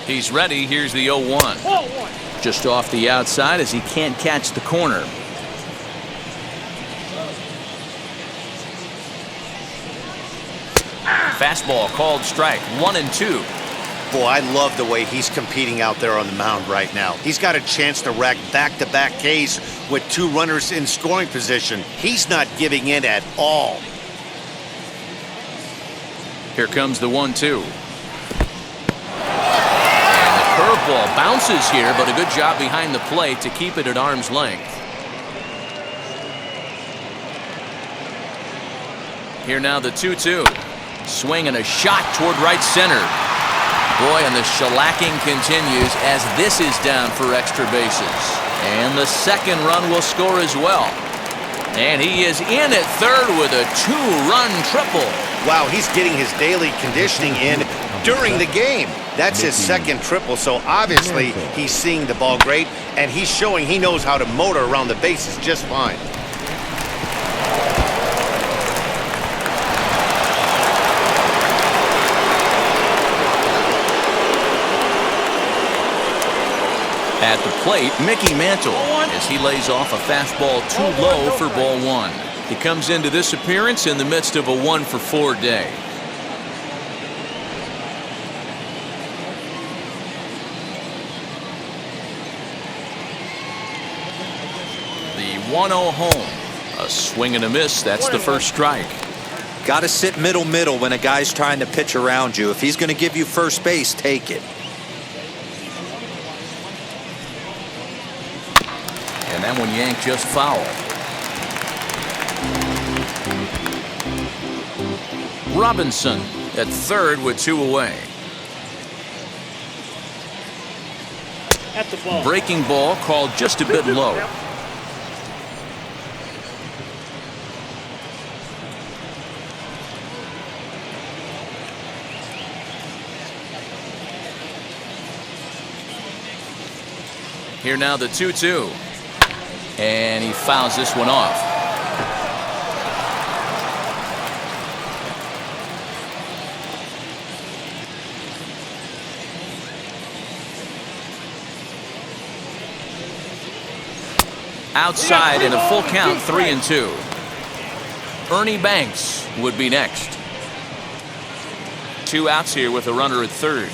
He's ready. Here's the 0-1. Ball one. Just off the outside as he can't catch the corner. Fastball called strike, 1-2. Boy, I love the way he's competing out there on the mound right now. He's got a chance to rack back-to-back Ks with 2 runners in scoring position. He's not giving in at all. Here comes the 1-2. And the curveball bounces here, but a good job behind the plate to keep it at arm's length. Here now the 2-2. Swing and a shot toward right center. Boy, and the shellacking continues as this is down for extra bases. And the second run will score as well. And he is in at third with a 2-run triple. Wow, he's getting his daily conditioning in during the game. That's his second triple, so obviously he's seeing the ball great, and he's showing he knows how to motor around the bases just fine. At the plate, Mickey Mantle, as he lays off a fastball too low for ball one. He comes into this appearance in the midst of a 1-for-4 day. The 1-0 home. A swing and a miss. That's the first strike. Got to sit middle when a guy's trying to pitch around you. If he's going to give you first base, take it. And that one yanked just foul. Robinson at third with 2 away. At the ball. Breaking ball called just a bit low. Here now the 2-2. And he fouls this one off. Outside in a full count, 3-2. Ernie Banks would be next. 2 outs here with a runner at third.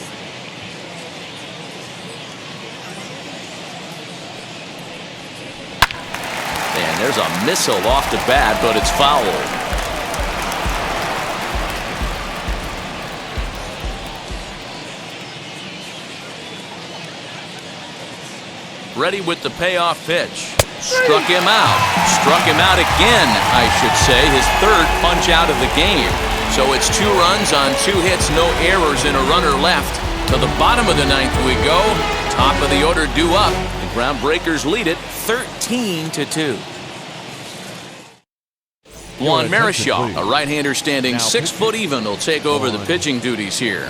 And there's a missile off the bat, but it's foul. Ready with the payoff pitch. Struck him out. Struck him out again, I should say. His third punch out of the game. So it's 2 runs on 2 hits, no errors, and a runner left. To the bottom of the 9th we go. Top of the order due up. The Groundbreakers lead it 13-2. Juan Marichal, a right-hander standing 6 foot even, will take over the pitching duties here.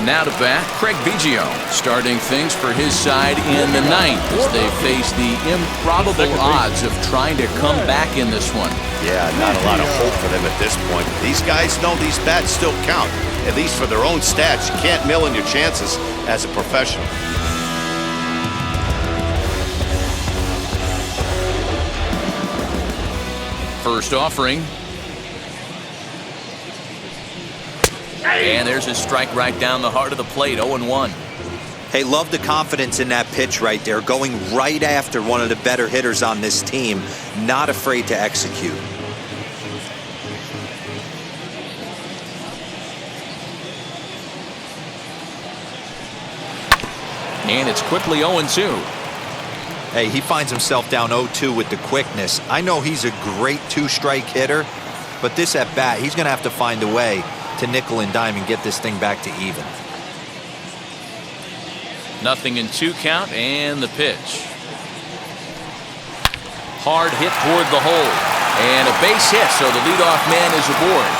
Now to bat, Craig Biggio, starting things for his side in the 9th as they face the improbable odds of trying to come back in this one. Yeah, not a lot of hope for them at this point. These guys know these bats still count, at least for their own stats. You can't mill in your chances as a professional. First offering. And there's a strike right down the heart of the plate, 0-1. Hey, love the confidence in that pitch right there, going right after one of the better hitters on this team, not afraid to execute. And it's quickly 0-2. Hey, he finds himself down 0-2 with the quickness. I know he's a great two-strike hitter, but this at bat, he's going to have to find a way to nickel and dime and get this thing back to even. 0-2 count, and the pitch. Hard hit toward the hole, and a base hit, so the leadoff man is aboard.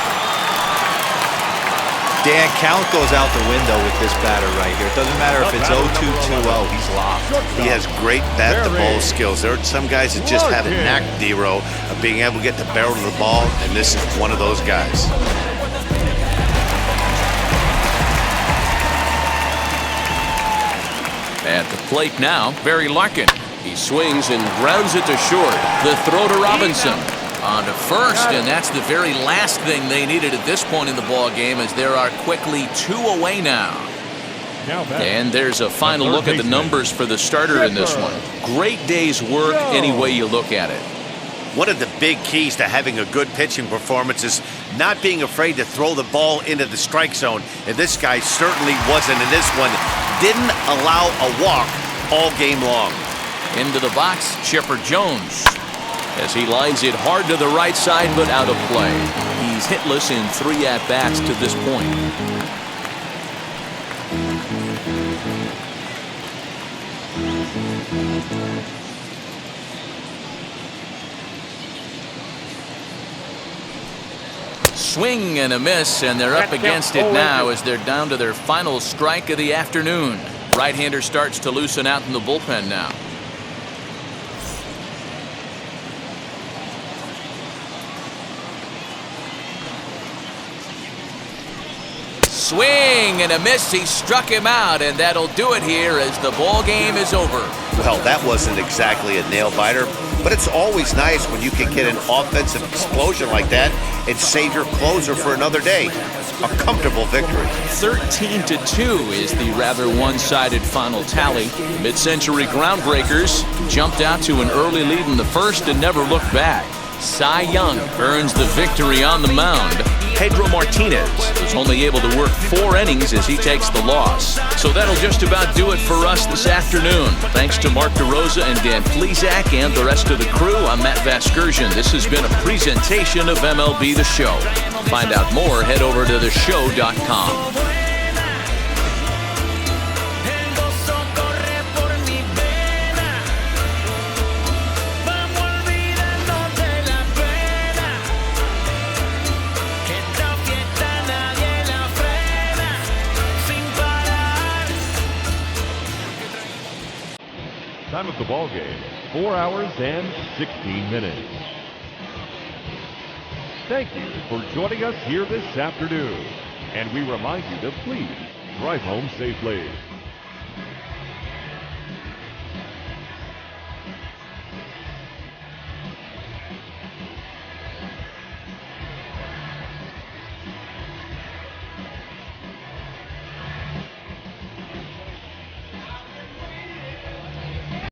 Dan, count goes out the window with this batter right here. It doesn't matter if it's 0-2-2-0, he's locked. He has great bat-to-ball skills. There are some guys that just have a knack, D-Row, of being able to get the barrel of the ball, and this is one of those guys. At the plate now, Barry Larkin. He swings and grounds it to short. The throw to Robinson. On to first, and that's the very last thing they needed at this point in the ball game, as there are quickly 2 away now. And there's a final look at the numbers for the starter in this one. Great day's work any way you look at it. One of the big keys to having a good pitching performance is not being afraid to throw the ball into the strike zone. And this guy certainly wasn't in this one. Didn't allow a walk all game long. Into the box, Chipper Jones, as he lines it hard to the right side, but out of play. He's hitless in 3 at-bats to this point. Swing and a miss, and they're up against it now as they're down to their final strike of the afternoon. Right-hander starts to loosen out in the bullpen now. Swing and a miss. He struck him out, and that'll do it here as the ball game is over. Well, that wasn't exactly a nail-biter, but it's always nice when you can get an offensive explosion like that and save your closer for another day. A comfortable victory. 13-2 is the rather one-sided final tally. Mid-century Groundbreakers jumped out to an early lead in the first and never looked back. Cy Young earns the victory on the mound. Pedro Martinez was only able to work 4 innings as he takes the loss. So that'll just about do it for us this afternoon. Thanks to Mark DeRosa and Dan Plesac and the rest of the crew, I'm Matt Vasgersian. This has been a presentation of MLB The Show. To find out more, head over to theshow.com. Time of the ball game, 4 hours and 16 minutes. Thank you for joining us here this afternoon. And we remind you to please drive home safely.